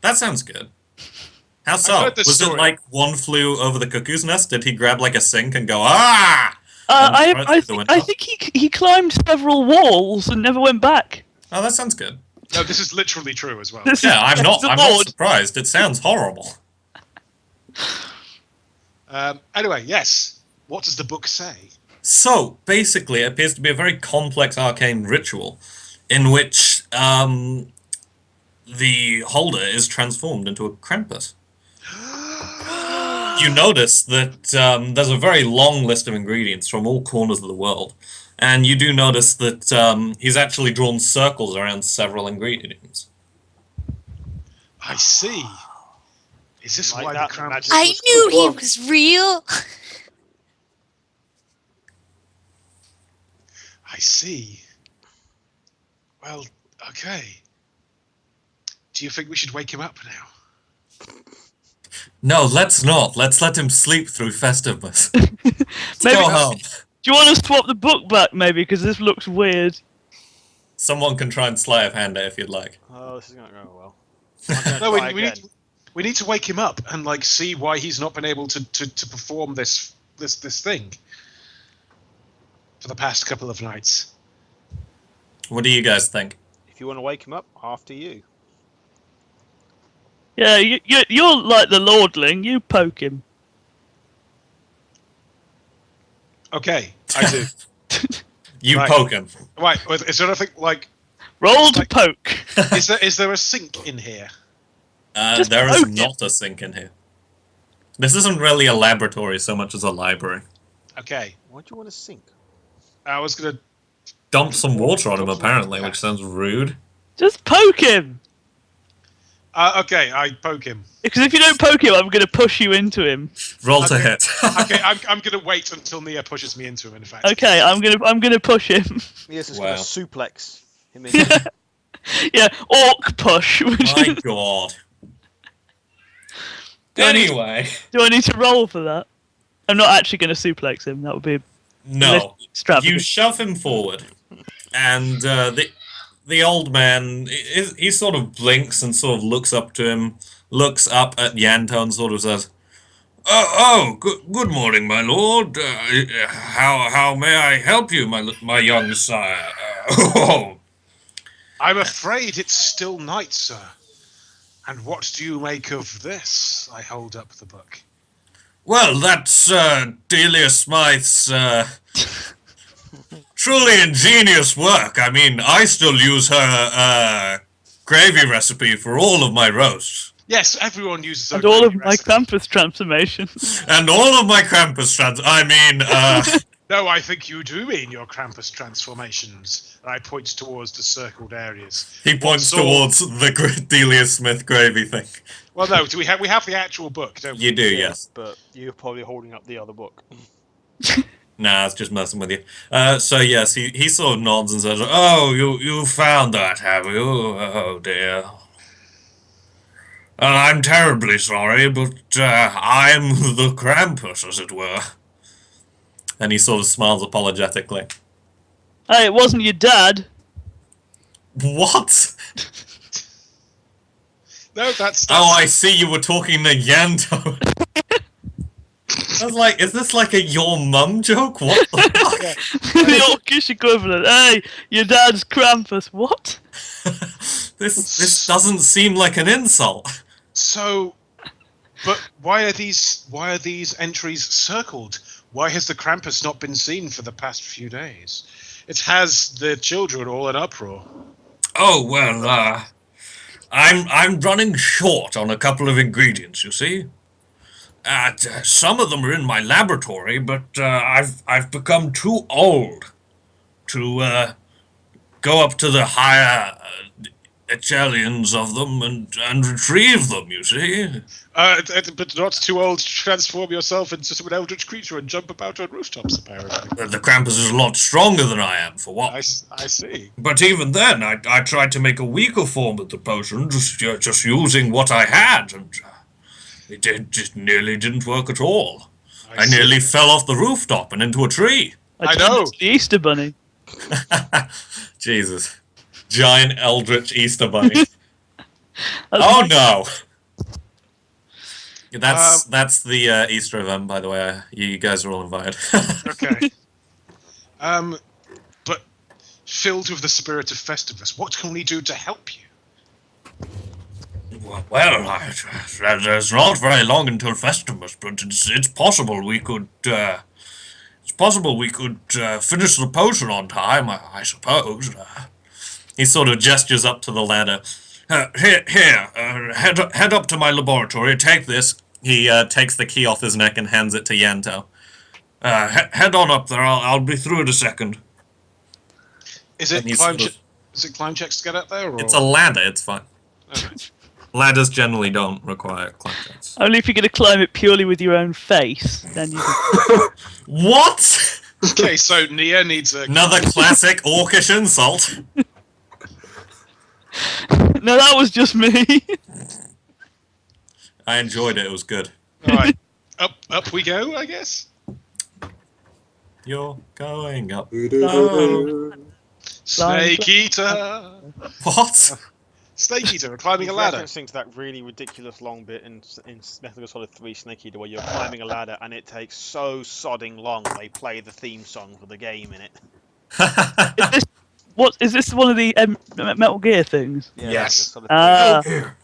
That sounds good. How so? heard this Was it story. like one flew over the cuckoo's nest? Did he grab, like, a sink and go, ah! And throw it through the window? I think he climbed several walls and never went back. Oh, that sounds good. No, this is literally true as well. This Yeah, is the I'm not Lord. surprised. It sounds horrible. Anyway, yes. What does the book say? So, basically, it appears to be a very complex arcane ritual in which the holder is transformed into a Krampus. You notice that there's a very long list of ingredients from all corners of the world. And you do notice that he's actually drawn circles around several ingredients. I see. Is this Like why that, the the Krampus... magic I was knew he cool. was real. I see. Well, okay. Do you think we should wake him up now? No, let's not. Let's let him sleep through Festivus. Let's Maybe. go home. Do you want to swap the book back, maybe? Because this looks weird. Someone can try and sleight of hand it if you'd like. Oh, this is not going well. I'm gonna No, try we again. we need to wake him up and like see why he's not been able to perform this thing for the past couple of nights. What do you guys think? If you want to wake him up, after you. Yeah, you're like the lordling. You poke him. Okay, I do. You Right. poke him. Right, is there anything like... Roll to Like- poke. Is there a sink in here? Just There is poke him. not a sink in here. This isn't really a laboratory so much as a library. Okay, Why do you want to sink? I was gonna... Dump some water on him, Dump some apparently, water. which sounds rude. Just poke him. Okay, I poke him. Because if you don't poke him, I'm going to push you into him. Roll to Okay. hit. Okay, I'm gonna wait until Nia pushes me into him. In fact. Okay, I'm gonna push him. Yes, it's Wow. going to suplex him in. Yeah, orc push. My god. Anyway, Do I need to roll for that? I'm not actually going to suplex him. That would be no. extravagant. You shove him forward, and the old man, he sort of blinks and sort of looks up to him, looks up at Yanto and sort of says, good morning, my lord. How may I help you, my young sire? I'm afraid it's still night, sir. And what do you make of this? I hold up the book. Well, that's Delia Smythe's truly ingenious work. I mean, I still use her gravy recipe for all of my roasts. Yes, everyone uses and their all of gravy my recipe. Krampus transformations. And all of my Krampus No, I think you do mean your Krampus transformations. And I point towards the circled areas. he points sort? towards the Delia Smith gravy thing. Well, no, do we have the actual book, don't we? You do, yes. But you're probably holding up the other book. Nah, it's just messing with you. So yes, he sort of nods and says, "Oh, you found that, have you? Oh dear. I'm terribly sorry, but I'm the Krampus, as it were." And he sort of smiles apologetically. Hey, it wasn't your dad. What? No, that's Oh, I see you were talking to Yanto. I was like, is this like a your mum joke? What the fuck? The orcish equivalent. Hey, your dad's Krampus. What? This doesn't seem like an insult. So, but why are these entries circled? Why has the Krampus not been seen for the past few days? It has the children all in uproar. Oh well, I'm running short on a couple of ingredients. You see, some of them are in my laboratory, but I've become too old to go up to the higher echelons of them and retrieve them. You see. But not too old to transform yourself into an eldritch creature and jump about on rooftops, apparently. The Krampus is a lot stronger than I am, for one. I see. But even then, I tried to make a weaker form of the potion, just using what I had, and it nearly didn't work at all. I see. nearly fell off the rooftop and into a tree. I turned know. into the Easter Bunny. Jesus. Giant eldritch Easter bunny. That's Oh my- no! That's the Easter event, by the way. You guys are all invited. Okay. But filled with the spirit of Festivus, what can we do to help you? Well, there's not very long until Festivus, but it's possible we could It's possible we could finish the potion on time, I suppose. He sort of gestures up to the ladder. Head up to my laboratory. Take this. He takes the key off his neck and hands it to Yanto. Head on up there. I'll be through in a second. Is it And he's climb? sort of- Is it climb checks to get up there? Or? It's a ladder. It's fine. Alright. Ladders generally don't require climb checks. Only if you're going to climb it purely with your own face, then you can... What? Okay, so Nia needs a. Another classic orcish insult. No, that was just me. I enjoyed it. It was good. Alright, up we go, I guess. You're going up. No. Snake Eater! What? Snake Eater, we're climbing a He's ladder. referencing to that really ridiculous long bit in Metal Gear Solid 3 Snake Eater where you're climbing a ladder and it takes so sodding long they play the theme song for the game in it. Is this one of the Metal Gear things? Yeah, Yes. Metal Gear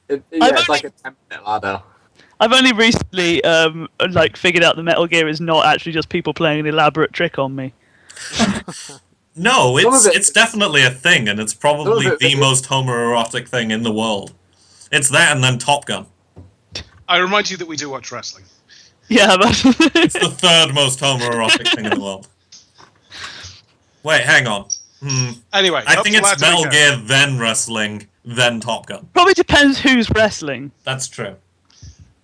Solid 3. It's like a 10-minute ladder. I've only recently figured out the Metal Gear is not actually just people playing an elaborate trick on me. No, Some of it's definitely a thing, and it's probably Some of it- the most homoerotic thing in the world. It's that and then Top Gun. I remind you that we do watch wrestling. Yeah, but It's the third most homoerotic thing in the world. Wait, hang on. Anyway, I up think the it's ladder we Metal go. Gear, then wrestling, then Top Gun. probably depends who's wrestling. That's true.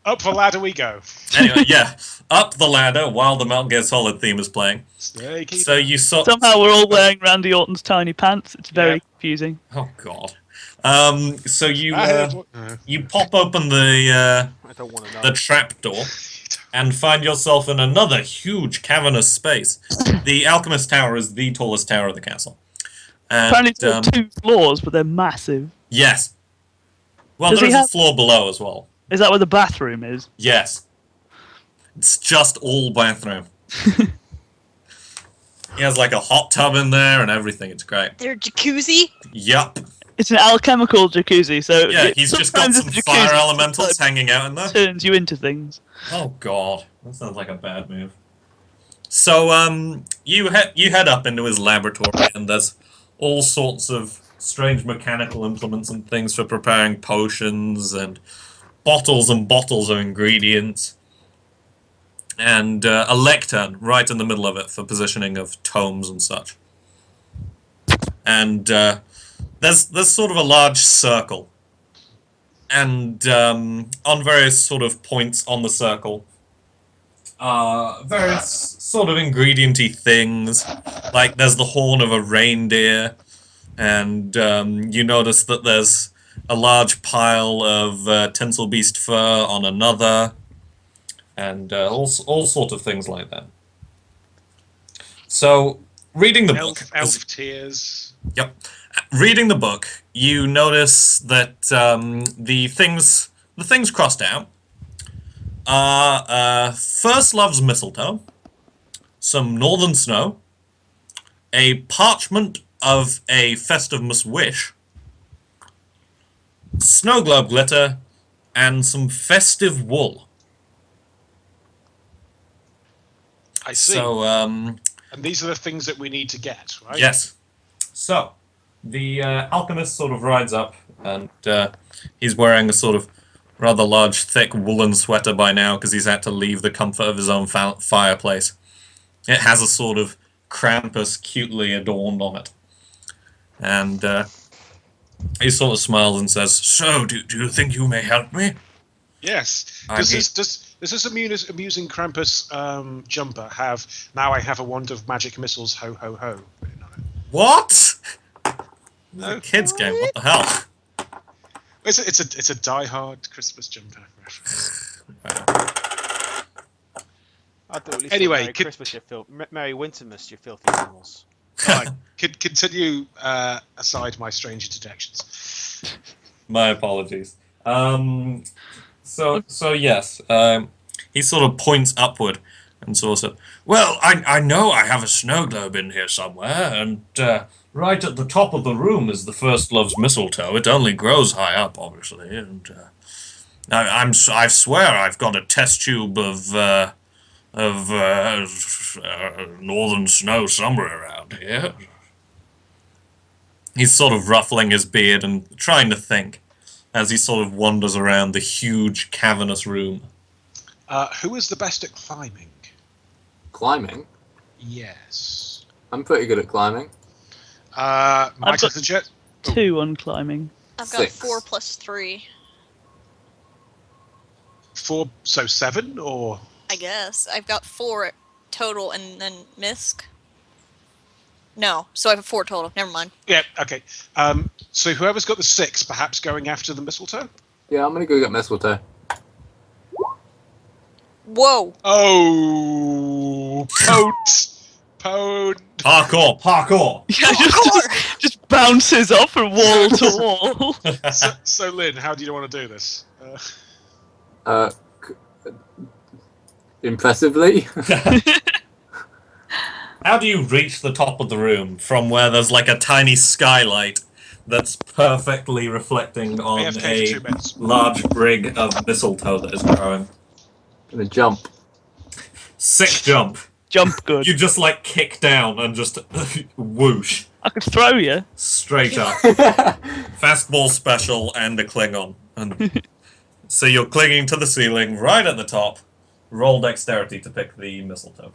Up the ladder we go. Anyway, yeah, up the ladder while the Metal Gear Solid theme is playing. Snake Eater. So you saw. Somehow we're all wearing Randy Orton's tiny pants. It's very Yeah. confusing. Oh God. So you I heard what- you pop open the I don't want to know. the trap door and find yourself in another huge cavernous space. The Alchemist Tower is the tallest tower of the castle. And, Apparently it's got 2 floors, but they're massive. yes. Well, Does he there's a have- floor below as well. Is that where the bathroom is? Yes. It's just all bathroom. He has like a hot tub in there and everything. It's great. Their jacuzzi. Yup. It's an alchemical jacuzzi, so Yeah, he's just got sometimes some it's a fire jacuzzi elementals that hanging out in there. turns you into things. Oh God, that sounds like a bad move. So you head up into his laboratory, and there's all sorts of strange mechanical implements and things for preparing potions, and bottles of ingredients, and a lectern right in the middle of it for positioning of tomes and such. And there's sort of a large circle, and on various sort of points on the circle, various sort of ingredient-y things, like there's the horn of a reindeer, and you notice that there's a large pile of tinsel beast fur on another, and all sort of things like that. So, reading the book... Elf tears. Yep. Reading the book, you notice that the things crossed out are First Love's mistletoe, some northern snow, a parchment of a Festivus wish, snow globe glitter, and some festive wool. I see. So, and these are the things that we need to get, right? yes. So, the alchemist sort of rides up, and he's wearing a sort of rather large, thick woolen sweater by now, because he's had to leave the comfort of his own fireplace. It has a sort of Krampus cutely adorned on it. And he sort of smiles and says, "So, do you think you may help me?" Yes. I Does mean- this amusing Krampus jumper have "Now I have a wand of magic missiles, ho ho ho" written on it? What? No. Kids game, what the hell? It's a die-hard Christmas jumper reference. I thought at least Anyway, Merry could- Christmas, Merry Wintermas, you filthy animals. Right. Could continue aside my strange interjections. My apologies. So yes, he sort of points upward and sort of, well, I know I have a snow globe in here somewhere, and right at the top of the room is the First Love's mistletoe. It only grows high up, obviously, and I swear I've got a test tube of northern snow somewhere around here. He's sort of ruffling his beard and trying to think as he sort of wanders around the huge cavernous room. Who is the best at climbing? Climbing? Yes. I'm pretty good at climbing. Michael got- the Jet. 2 on climbing. I've got 6. 4 plus 3. 4, so 7, or I guess. I've got 4 total and then Misk. No, so I have 4 total. Never mind. yeah, okay. So whoever's got the 6, perhaps going after the mistletoe. Yeah, I'm gonna go get mistletoe. Whoa! Oh, Pote. Parkour! Yeah, just bounces off from wall to wall. So Lynn, how do you want to do this? Impressively. How do you reach the top of the room from where there's like a tiny skylight that's perfectly reflecting on AFK for a 2 minutes. large brig of mistletoe that is growing? Gonna jump. Sick jump. Jump good. You just like kick down and just whoosh I could throw you. straight up. Fastball special and a Klingon. And so you're clinging to the ceiling right at the top. Roll dexterity to pick the mistletoe.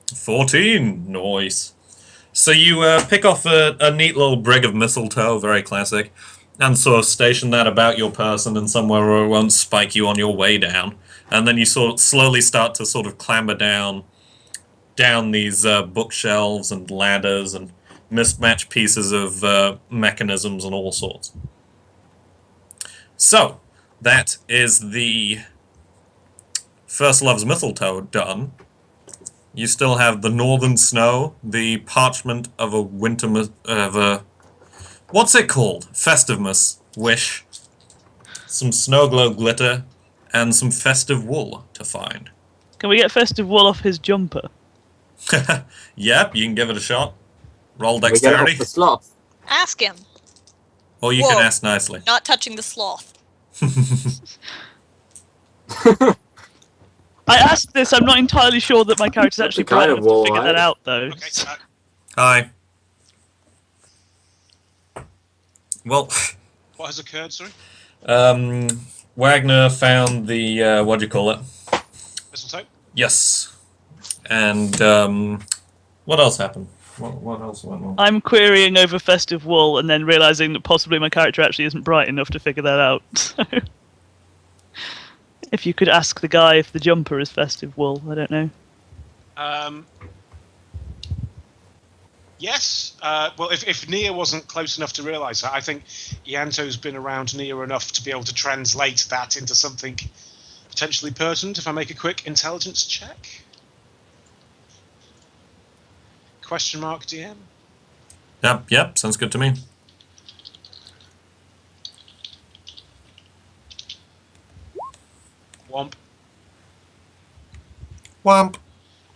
$14. Nice. So you pick off a neat little brig of mistletoe, very classic, and sort of station that about your person and somewhere where it won't spike you on your way down. And then you sort of slowly start to sort of clamber down these bookshelves and ladders and mismatched pieces of mechanisms and all sorts. So, that is the First Love's Mistletoe done. You still have the northern snow, the parchment of a what's it called? Festivemas wish, some snow globe glitter, and some festive wool to find. Can we get festive wool off his jumper? Yep, you can give it a shot. Roll We get it dexterity, off the sloth. Ask him. or you Whoa. can ask nicely. Not touching the sloth. I asked this, I'm not entirely sure that my character's actually kind bright of enough to wall, figure that right? out, though. Okay. Hi. Well, What has occurred? Sorry. Wagner found the what do you call it? Mistletoe. Yes. And what else happened? What else went on? I'm querying over festive wool and then realizing that possibly my character actually isn't bright enough to figure that out. So, if you could ask the guy if the jumper is festive wool, I don't know. Yes. Well, if Nia wasn't close enough to realise that, I think Ianto's been around Nia enough to be able to translate that into something potentially pertinent. If I make a quick intelligence check. Question mark DM. Yep, sounds good to me. Womp. Womp.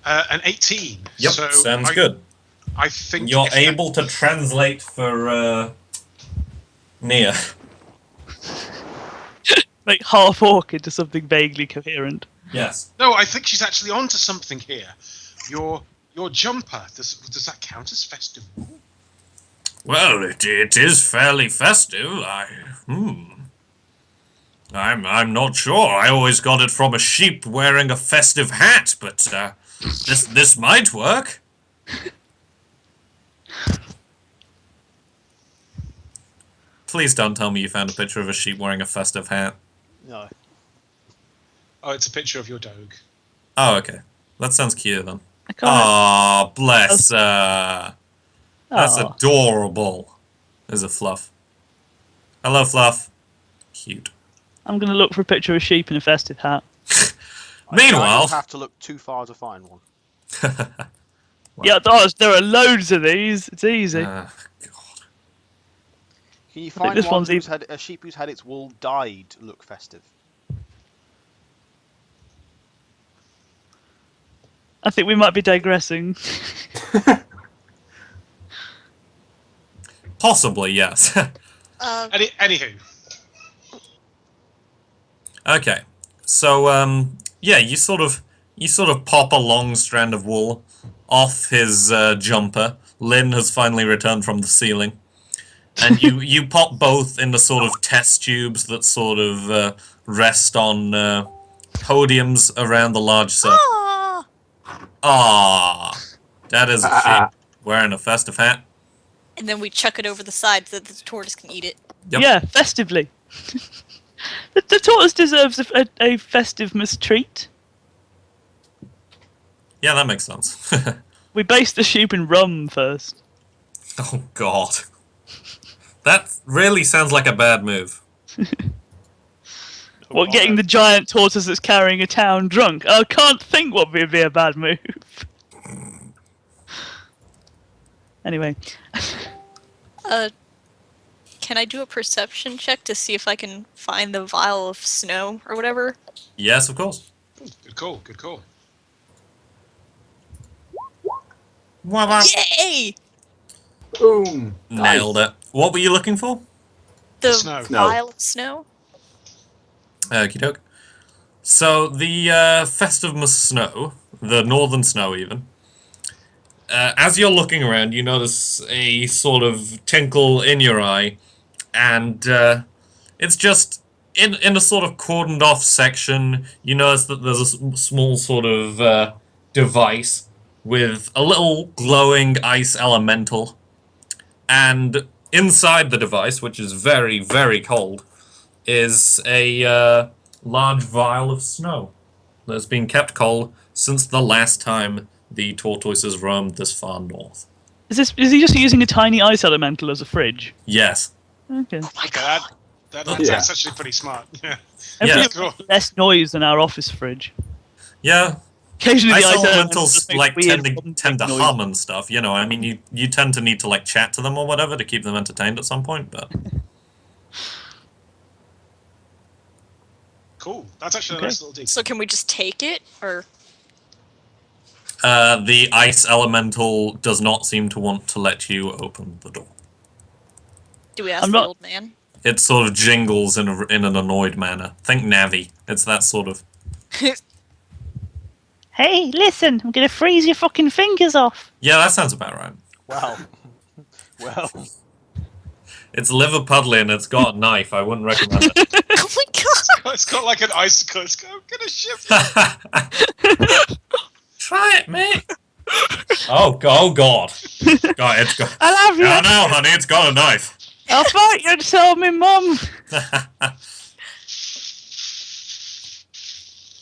An 18. Yep, So sounds good. I think You're if able to translate for Nia. Like half orc into something vaguely coherent. Yes. No, I think she's actually onto something here. Your jumper. Does that count as festive? Well, it is fairly festive. I'm not sure. I always got it from a sheep wearing a festive hat, but this might work. Please don't tell me you found a picture of a sheep wearing a festive hat. No. Oh, it's a picture of your dog. Oh, okay. That sounds cute then. I can't. Aw, bless her. That's Aw. adorable. There's a Fluff. Hello, Fluff. Cute. I'm going to look for a picture of a sheep in a festive hat. Meanwhile- you have to look too far to find one. Yeah, there are loads of these. It's easy. God. Can you find this one one's who's had a sheep who's had its wool dyed look festive? I think we might be digressing. Possibly, yes. Anywho, Okay, so yeah, you sort of pop a long strand of wool off his jumper. Lynn has finally returned from the ceiling, and you pop both in the sort of test tubes that sort of rest on podiums around the large circle. Ah! Ah, that is a sheep wearing a festive hat. And then we chuck it over the side so that the tortoise can eat it. Yep. Yeah, festively. The tortoise deserves a festive mistreat. Yeah, that makes sense. We based the sheep in rum first. Oh God, that really sounds like a bad move. What, getting the giant tortoise that's carrying a town drunk? I can't think what would be a bad move. Anyway. Can I do a perception check to see if I can find the vial of snow or whatever? Yes, of course. good call. Good call. Yay! Boom. Nailed it. What were you looking for? The Snow. vial of snow? Okie doke. So the festive snow, the northern snow even. As you're looking around, you notice a sort of tinkle in your eye, and it's just in a sort of cordoned off section. You notice that there's a small sort of device with a little glowing ice elemental, and inside the device, which is very, very cold, is a large vial of snow that's been kept cold since the last time the tortoises roamed this far north. Is he just using a tiny ice elemental as a fridge? Yes. Okay. Okay, that's actually pretty smart. Yeah. Yeah. Cool. Less noise than our office fridge. Yeah. Occasionally the Ice ice elementals just make like weird tend to noise. hum and stuff, you know. I mean, you tend to need to like chat to them or whatever to keep them entertained at some point, but Cool. That's actually Okay. a nice little detail. So can we just take it, or the ice elemental does not seem to want to let you open the door. do we ask I'm the not- old man? It sort of jingles in an annoyed manner. Think Navi. It's that sort of. Hey, listen, I'm gonna freeze your fucking fingers off. Yeah, that sounds about right. Wow. Well, It's Liverpudlian and it's got a knife. I wouldn't recommend it. Oh my god! It's got like an icicle. It's got, I'm gonna shift. Try it, mate. Oh God! God, it's got. I love you. No, no, honey, it's got a knife. I thought you'd tell me, Mum.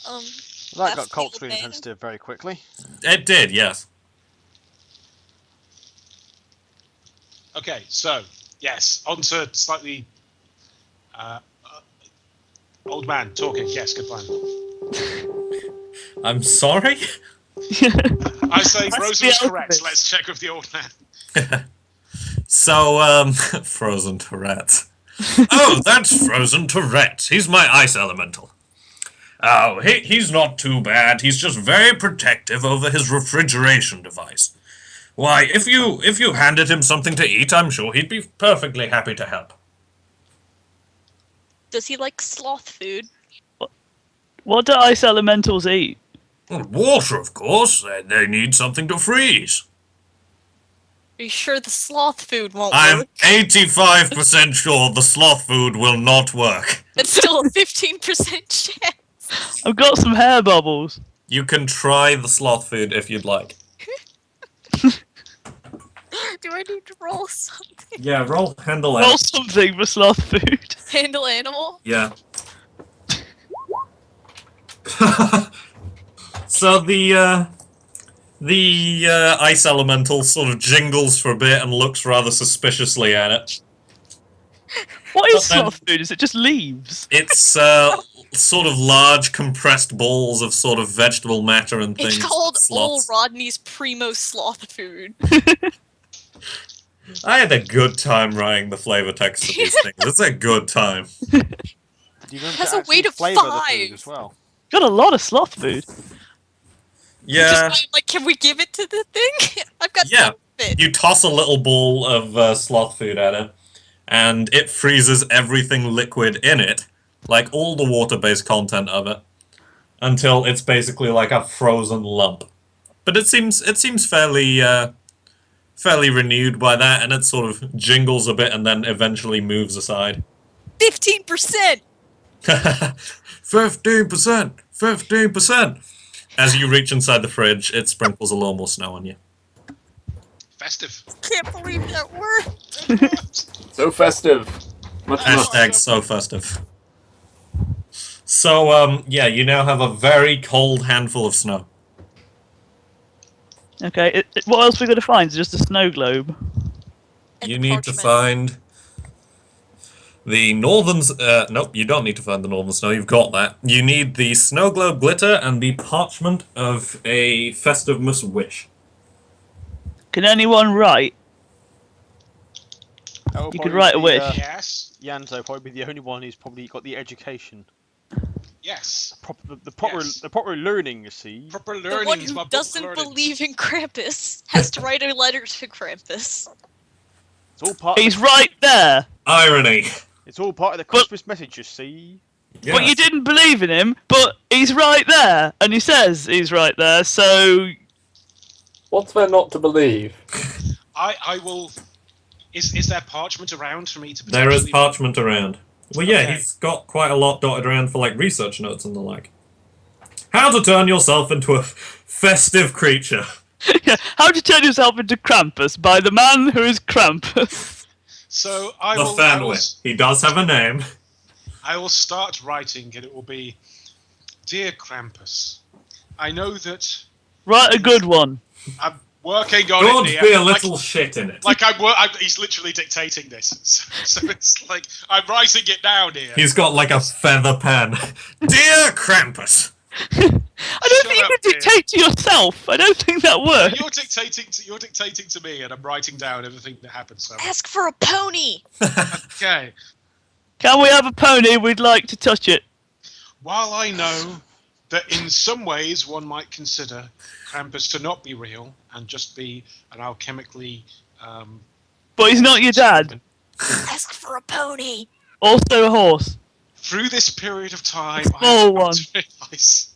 that got That's culturally the old man. insensitive very quickly. It did, yes. Okay, so yes, on to slightly old man talking. Yes, good plan. I'm sorry. I say That's Rosa the was correct. alphabet. Let's check with the old man. So, Frozen Tourette. Oh, that's Frozen Tourette. He's my ice elemental. Oh, he's not too bad. He's just very protective over his refrigeration device. Why, if you handed him something to eat, I'm sure he'd be perfectly happy to help. Does he like sloth food? What do ice elementals eat? Well, water, of course. They need something to freeze. Are you sure the sloth food won't I'm work? 85% sure the sloth food will not work. It's still a 15% chance. I've got some hair bubbles. You can try the sloth food if you'd like. Do I need to roll something? Yeah, roll handle Roll something for sloth food. Handle animal? Yeah. So the ice elemental sort of jingles for a bit and looks rather suspiciously at it. What is But then- sloth food? Is it just leaves? It's sort of large compressed balls of sort of vegetable matter and things. It's called Old sloths. Rodney's Primo Sloth Food. I had a good time writing the flavor text of these things. It's a good time. You can Has a actually weight of flavour the 5. food as well. Got a lot of sloth food. Yeah. Just like, can we give it to the thing? I've got Yeah. it. You toss a little ball of sloth food at it, and it freezes everything liquid in it, like all the water-based content of it, until it's basically like a frozen lump. But it seems fairly renewed by that, and it sort of jingles a bit and then eventually moves aside. 15%. 15%! 15%! As you reach inside the fridge, it sprinkles a little more snow on you. Festive. Can't believe that worked. So festive. Much. Hashtag so festive. So, yeah, you now have a very cold handful of snow. Okay, what else are we going to find? Just a snow globe. And You the need to parchment. find the northern... nope, you don't need to find the northern snow, you've got that. You need the snow globe glitter and the parchment of a Festivus wish. Can anyone write? That will You could probably write a be, wish. Yes. Yanzo probably be the only one who's probably got the education. Yes. The proper, Yes. the proper learning, you see. Proper The learning one is who my book doesn't learning. believe in Krampus has to write a letter to Krampus. It's all part. He's right there. Irony. It's all part of the But- Christmas message, you see. Yeah. But you didn't believe in him, but he's right there. And he says he's right there, so... What's there not to believe? I will. Is there parchment around for me to? There is potentially- parchment around. Well, yeah, Okay. he's got quite a lot dotted around for, like, research notes and the like. How to turn yourself into a festive creature. How to turn yourself into Krampus by the man who is Krampus. So I The will. family. He does have a name. I will start writing, and it will be, "Dear Krampus, I know that Write a good one. I'm working on Don't it. be a little shit in it. Like he's literally dictating this, so it's like I'm writing it down here. He's got like a feather pen. Dear Krampus. I don't Shut think you up, can dear. dictate to yourself. I don't think that works. You're dictating to me, and I'm writing down everything that happens. So Ask for a pony. okay. Can we have a pony? We'd like to touch it. While I know that in some ways one might consider Krampus to not be real and just be an alchemically But he's not your dad. Ask for a pony. Also a horse. through this period of time, Small I have one. come to realise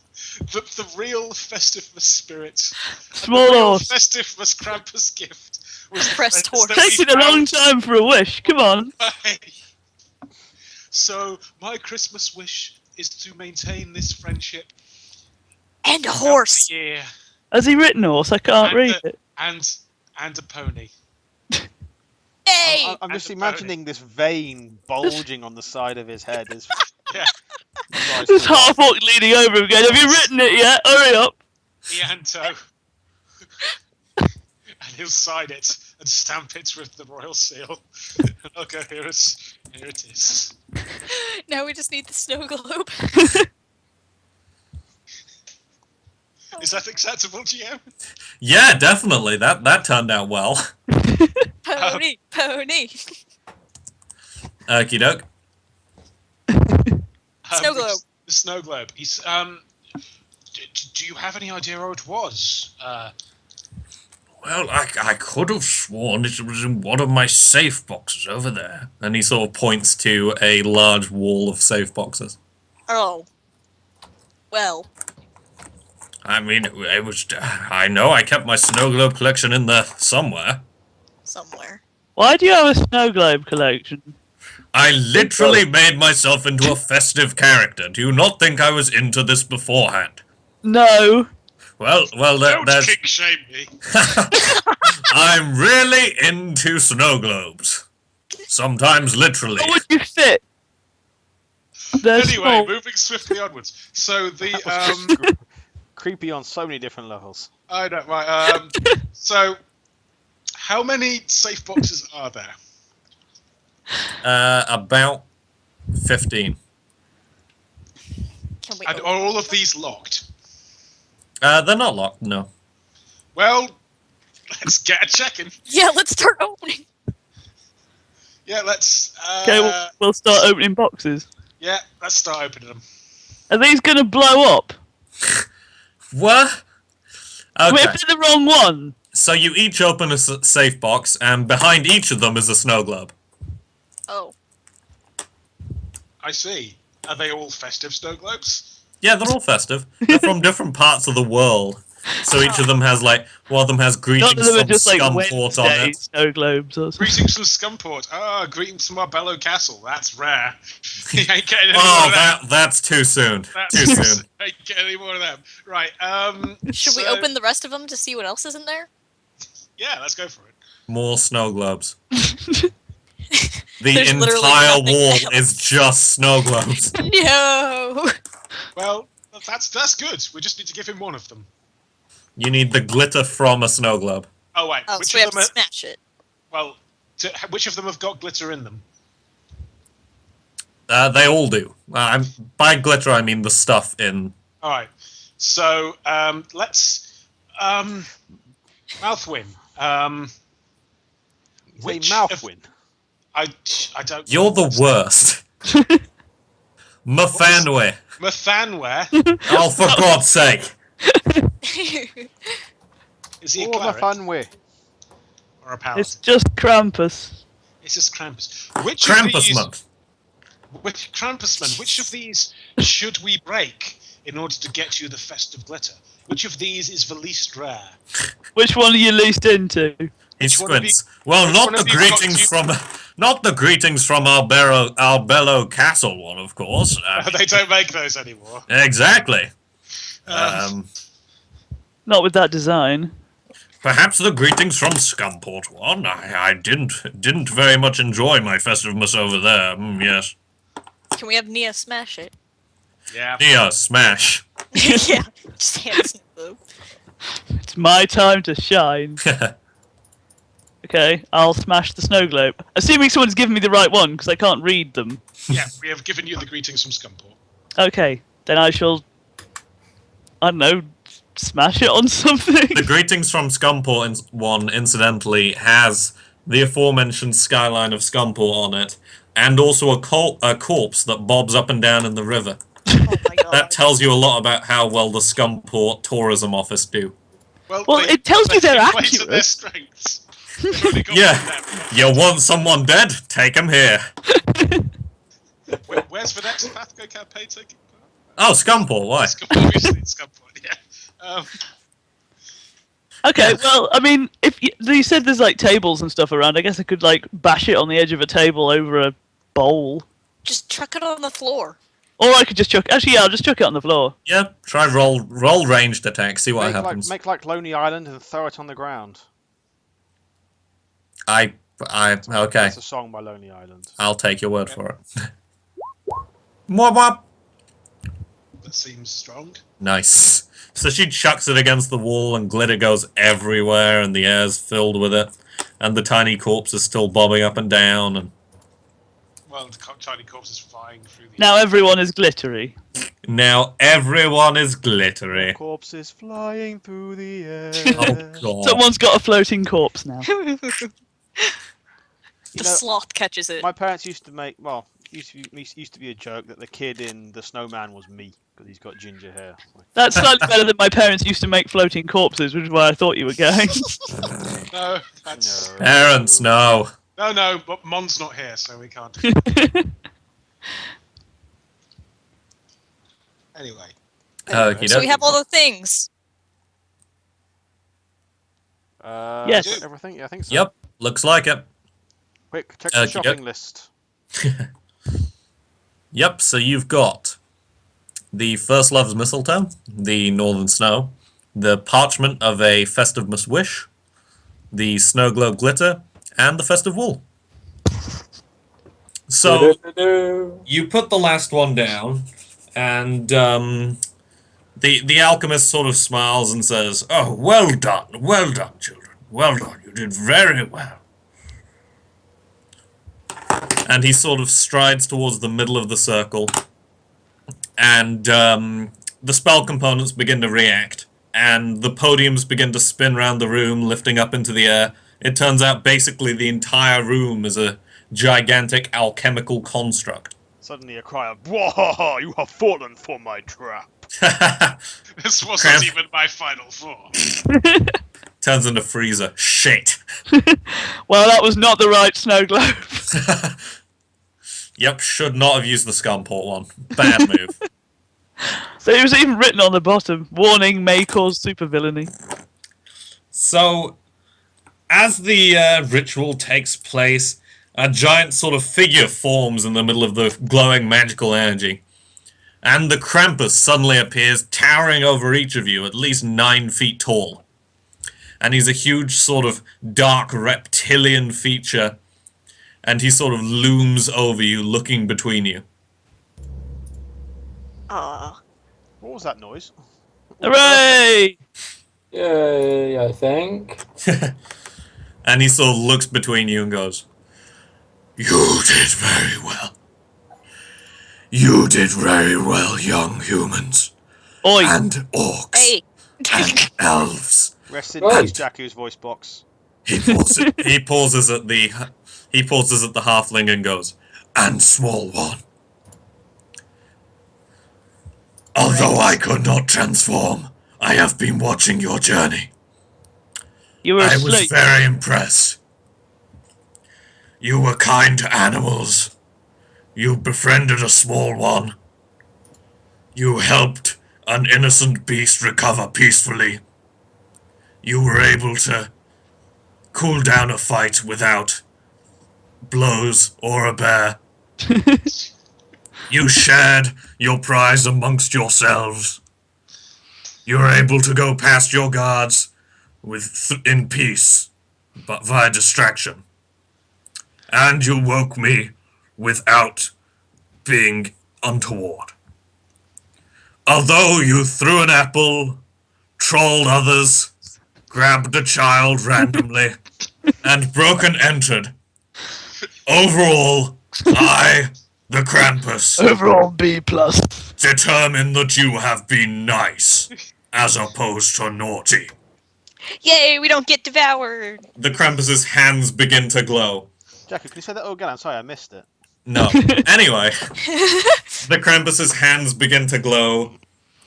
that the real Festivus spirit, and Small the real horse. Festivus Krampus gift, was the Pressed friends horse. that we Taking a long found. time for a wish. Come on. So my Christmas wish is to maintain this friendship And a throughout horse. the year, Has he written horse? I can't And, read it. and a pony. Hey! I'm just And a pony. imagining this vein bulging on the side of his head. As Yeah. Christ This alive. half orc leaning over him again. Have you written it yet? Hurry up. Ianto. And he'll sign it and stamp it with the royal seal. And I'll go, here it is. Now we just need the snow globe. Is that acceptable to you? Yeah, definitely. That turned out well. Pony, pony. Okie doke. Snow globe. The snow globe. He's do you have any idea where it was? Well, I could have sworn it was in one of my safe boxes over there. And he sort of points to a large wall of safe boxes. Oh. Well. I mean, it was... I know I kept my snow globe collection in there somewhere. Somewhere. Why do you have a snow globe collection? I literally made myself into a festive character. Do you not think I was into this beforehand? No. Well, Don't there's... kick shame me. I'm really into snow globes. Sometimes literally. What would you fit? They're Anyway, small. moving swiftly onwards. So the Creepy on so many different levels. I don't right. So how many safe boxes are there? About 15. Can we And open are all of them? these locked? They're not locked, no. Well, let's get a checking. Yeah, let's start opening. Yeah, let's. Okay, we'll start opening boxes. Yeah, let's start opening them. Are these going to blow up? What? We Okay. picked the wrong one. So you each open a safe box, and behind each of them is a snow globe. Oh. I see. Are they all festive snow globes? Yeah, they're all festive. They're from different parts of the world. So each of them has, like, one of them has None of greetings them are from just like Scumport on Wednesday it. snow globes or something. Greetings from Scumport. Ah, greetings from Arbello Castle. That's rare. You ain't getting any more Oh, of that. that's too soon. That's Too soon. Ain't getting any more of them. Right. Should we so- open the rest of them to see what else is in there? Yeah, let's go for it. More snow globes. The There's literally entire nothing wall else. is just snow globes. No. Well, that's good. We just need to give him one of them. You need the glitter from a snow globe. Oh wait, Oh, which so we of have them? to smash it. Well, which of them have got glitter in them? They all do. By glitter, I mean the stuff in. All right. So let's Mouthwin. Say Which Mouthwin. I don't. You're know. the worst. Mafanwe. Mathanware. Oh, for God's sake. Is he a Oh, my cleric fun way. or a paladin? It's just Krampus. It's just Krampus. Which Krampus of these? month. Which Krampusman? Which of these should we break in order to get you the festive glitter? Which of these is the least rare? Which one are you least into? He Which one of you- squints. Well, which not one the of you got greetings you- from, not the greetings from Albello Castle one, of course. They don't make those anymore. Exactly. Not with that design. Perhaps the greetings from Scumport one. I didn't very much enjoy my festiveness over there. Yes. Can we have Nia smash it? Yeah. Yeah, smash. Yeah, just hand snow. It's my time to shine. Okay, I'll smash the snow globe. Assuming someone's given me the right one, because I can't read them. Yeah, we have given you the greetings from Scumport. Okay, then I shall, I don't know, smash it on something. The greetings from Scumport one, incidentally, has the aforementioned skyline of Scumport on it, and also a corpse that bobs up and down in the river. Oh my god. That tells you a lot about how well the Scumport tourism office do. Well, it tells you they're play to their accurate. strengths. They've only got Yeah. one left. You want someone dead? Take him here. Where's the next Pathco campaign taking part? Oh, Scumport, why? Obviously, it's Scumport, yeah. Okay, well, I mean, if you said there's like tables and stuff around, I guess I could like bash it on the edge of a table over a bowl. Just chuck it on the floor. Or I could just chuck. Actually, yeah, I'll just chuck it on the floor. Yeah, try roll ranged attack, see what happens. Make like Lonely Island and throw it on the ground. Okay, It's a song by Lonely Island. I'll take your word for it. Mwah, mwah. That seems strong. Nice. So she chucks it against the wall and glitter goes everywhere and the air's filled with it. And the tiny corpse is still bobbing up and down. And Well, the tiny corpse is flying through the... Now everyone is glittery. now everyone is glittery. Corpses flying through the air. Oh, God. Someone's got a floating corpse now. The You know, sloth catches it. my parents used to make, well, used to be a joke that the kid in The Snowman was me because he's got ginger hair. That's slightly better than my parents used to make floating corpses, which is where I thought you were going. No, that's... No. Parents, no. No, but Mon's not here, so we can't do that. Anyway. Okie So we dokie. have all the things. Yes. Everything? Yeah, I think so. Yep, looks like it. Quick, check the Okey-doke. shopping list. Yep, so you've got the First Love's Mistletoe, the Northern Snow, the Parchment of a Festive Wish, the Snow Globe Glitter, and the Festive Wool. So you put the last one down, and the alchemist sort of smiles and says, "Oh, well done, children. Well done, you did very well." And he sort of strides towards the middle of the circle, and the spell components begin to react, and the podiums begin to spin around the room, lifting up into the air. It turns out basically the entire room is a gigantic alchemical construct. Suddenly a cry of, "Whoa, you have fallen for my trap." This wasn't Trans- even my final form. Turns into freezer. Shit. Well, that was not the right snow globe. Yep, should not have used the Scumport one. Bad move. So it was even written on the bottom, warning may cause supervillainy. So, as the ritual takes place, a giant sort of figure forms in the middle of the glowing magical energy. And the Krampus suddenly appears, towering over each of you, at least 9 feet tall. And he's a huge sort of dark reptilian feature, and he sort of looms over you, looking between you. Aw. What was that noise? Hooray! Yay, I think. And he sort of looks between you and goes, "You did very well. You did very well, young humans. Oi! And orcs. Hey. And elves." Rest in Right. peace, Jakku's voice box. He pauses at the halfling and goes, "And small one. Although I could not transform, I have been watching your journey. You were I was asleep. very impressed. You were kind to animals. You befriended a small one. You helped an innocent beast recover peacefully. You were able to cool down a fight without blows or a bear. You shared your prize amongst yourselves. You were able to go past your guards in peace, but via distraction. And you woke me without being untoward. Although you threw an apple, trolled others, grabbed a child randomly, and broken entered. Overall, I, the Krampus, Overall B+. determine that you have been nice, as opposed to naughty. Yay, we don't get devoured. The Krampus's hands begin to glow. Jakku, can you say that again? I'm sorry, I missed it. No. Anyway, the Krampus's hands begin to glow.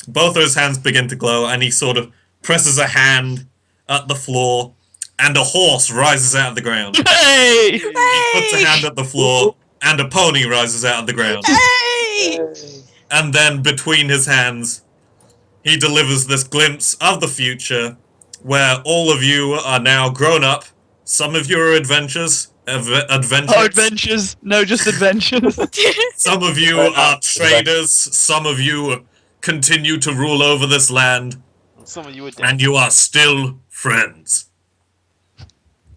Both of his hands begin to glow, and he sort of presses a hand at the floor, and a horse rises out of the ground. Hey! He puts a hand at the floor, and a pony rises out of the ground. Hey! And then between his hands, he delivers this glimpse of the future, where all of you are now grown up. Some of you are adventurers. Oh, adventures. No, just adventures. Some of you are traders. Some of you continue to rule over this land. And some of you are dead. And you are still friends.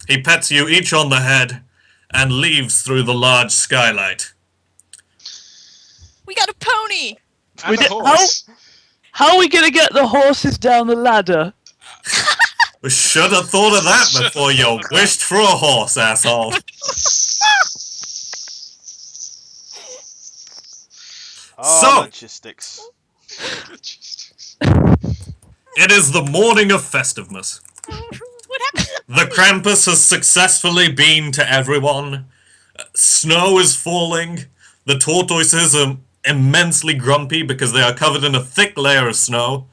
He pets you each on the head and leaves through the large skylight. We got a pony. And We a did- horse. How are we gonna get the horses down the ladder? We should have thought of that before you wished for a horse, asshole. Oh, So- logistics. It is the morning of Festiveness. What happened? The Krampus has successfully been to everyone. Snow is falling. The tortoises are immensely grumpy because they are covered in a thick layer of snow.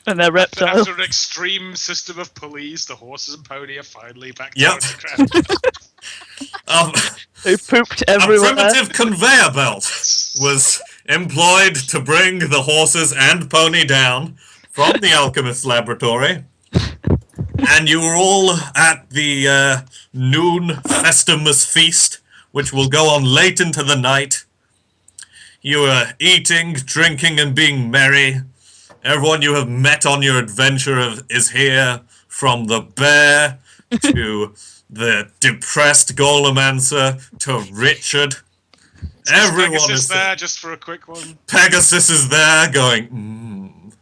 And they're reptiles. After an extreme system of pulleys, the horses and pony are finally back Yep. down to ground. They pooped A everywhere. primitive conveyor belt was employed to bring the horses and pony down from the alchemist's laboratory. And you were all at the noon Festimus feast, which will go on late into the night. You were eating, drinking, and being merry. Everyone you have met on your adventure is here, from the bear to the depressed Golemancer to Richard. Everyone Pegasus is there just for a quick one. Pegasus is there going,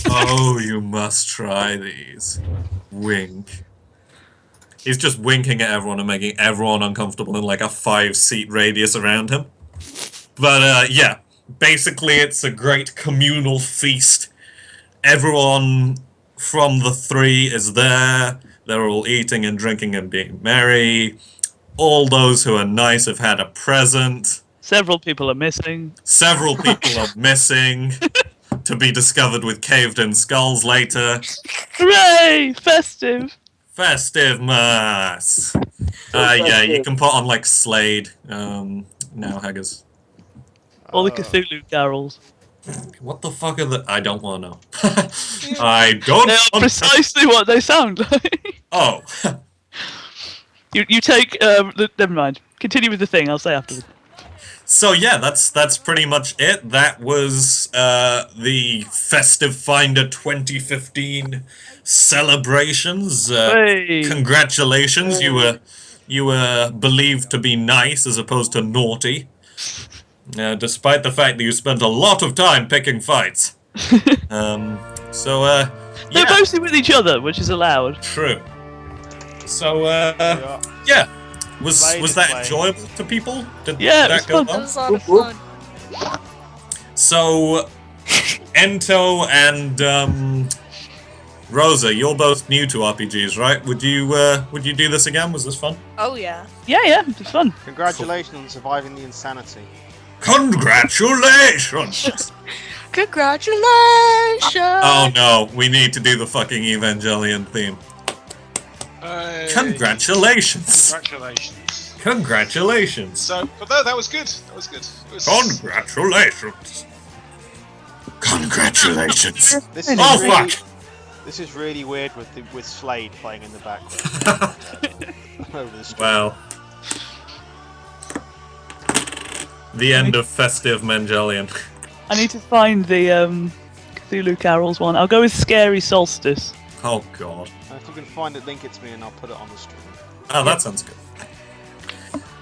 oh, you must try these. Wink. He's just winking at everyone and making everyone uncomfortable in like a 5-seat radius around him. But yeah, basically it's a great communal feast. Everyone from the 3 is there. They're all eating and drinking and being merry. All those who are nice have had a present. Several people are missing. Several people are missing, to be discovered with caved-in skulls later. Hooray! Festive! Festive mass. Yeah, you can put on like Slade. Now Haggis. All the Cthulhu carols. What the fuck are the? I don't want to know. I don't. They are precisely what they sound like. Oh. You take. Never mind. Continue with the thing. I'll say afterwards. So yeah, that's pretty much it. That was the FestiveFinder 2015 celebrations. Hey. Congratulations, you were believed to be nice as opposed to naughty, despite the fact that you spent a lot of time picking fights. So They're yeah, mostly with each other, which is allowed. true. So yeah. Was that enjoyable to people? Did Yeah, it that was go fun. That well? was a lot of fun. So, Ento and Rosa, you're both new to RPGs, right? Would you do this again? Was this fun? Oh yeah. Yeah, it was fun. Congratulations on surviving the insanity. Congratulations! Congratulations! Oh no, we need to do the fucking Evangelion theme. Hey. Congratulations! Congratulations. Congratulations! So, but no, that was good. That was good. It was... Congratulations! Congratulations! This is Oh really, fuck! This is really weird with Slade playing in the background. Over the stream. Well. The end of Festive Mangelion. I need to find the Cthulhu carols one. I'll go with Scary Solstice. Oh god. And if you can find it, link it to me and I'll put it on the stream. Oh, that sounds good.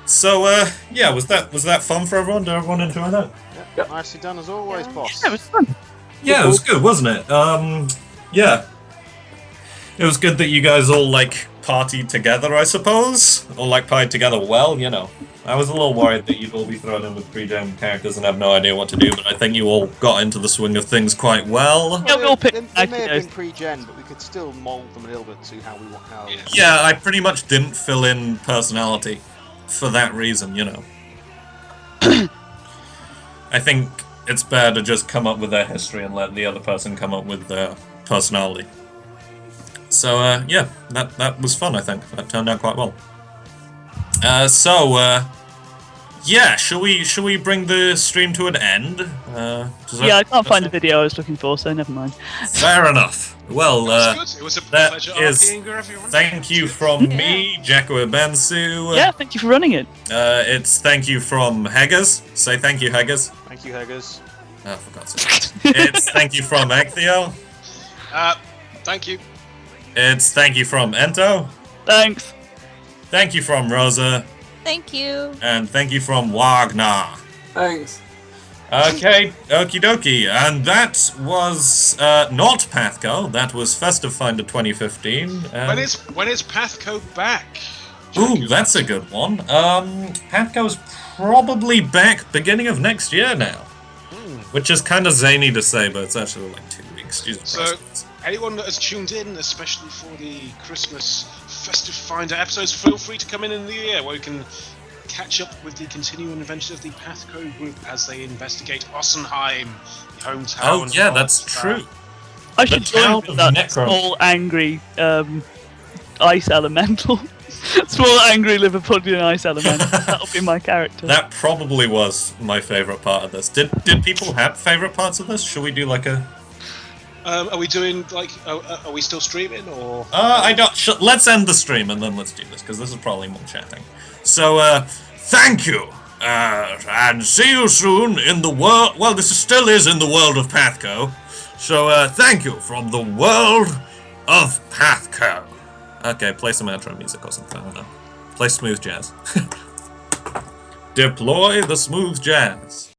So, yeah, was that fun for everyone? Did everyone enjoy that? Yep. Nicely done as always, boss. Yeah, it was fun. Yeah, it was good, wasn't it? Yeah. It was good that you guys all, like, partied together, I suppose? Or, like, partied together well, you know. I was a little worried that you'd all be thrown in with pre-gen characters and have no idea what to do, but I think you all got into the swing of things quite well. Yeah, we all picked They may have actors. been pre-gen, but we could still mould them a little bit to how we want. How. Yeah, I pretty much didn't fill in personality for that reason, you know. I think it's better to just come up with their history and let the other person come up with their personality. So, yeah, that was fun, I think. That turned out quite well. Yeah, shall we bring the stream to an end? Yeah, I can't find the video I was looking for, so never mind. Fair enough. Well, That was good. It was a that pleasure is- RPing everyone. thank you from me, Jacko Bensu. Yeah, thank you for running it. It's thank you from Haggers. Say thank you, Haggers. Thank you, Heggers. Oh, for God's sake. It's thank you from Ecthio. Thank you. It's thank you from Ento. Thanks. Thank you from Rosa. Thank you. And thank you from Wagner. Thanks. Okay, okie dokie. And that was not Pathco. That was FestiveFinder 2015. When is Pathco back? Ooh, that's a good one. Pathco's probably back beginning of next year now. Which is kind of zany to say, but it's actually like 2 weeks. Jesus So, Christ. anyone that has tuned in, especially for the Christmas Festive Finder episodes, feel free to come in the new year where we can catch up with the continuing adventures of the Pathco group as they investigate Ossenheim, the hometown. Oh, yeah, of that's that. true. I should The town join of with that Necro. small, angry ice elemental. Small, angry Liverpudlian ice elemental. That'll be my character. That probably was my favorite part of this. Did people have favorite parts of this? Should we do like a... Are we doing, like, are we still streaming, or...? I don't... let's end the stream and then let's do this, because this is probably more chatting. So, thank you! And see you soon in the world... Well, this still is in the world of Pathco. So, thank you from the world of Pathco. Okay, play some outro music or something, I don't know. Play smooth jazz. Deploy the smooth jazz.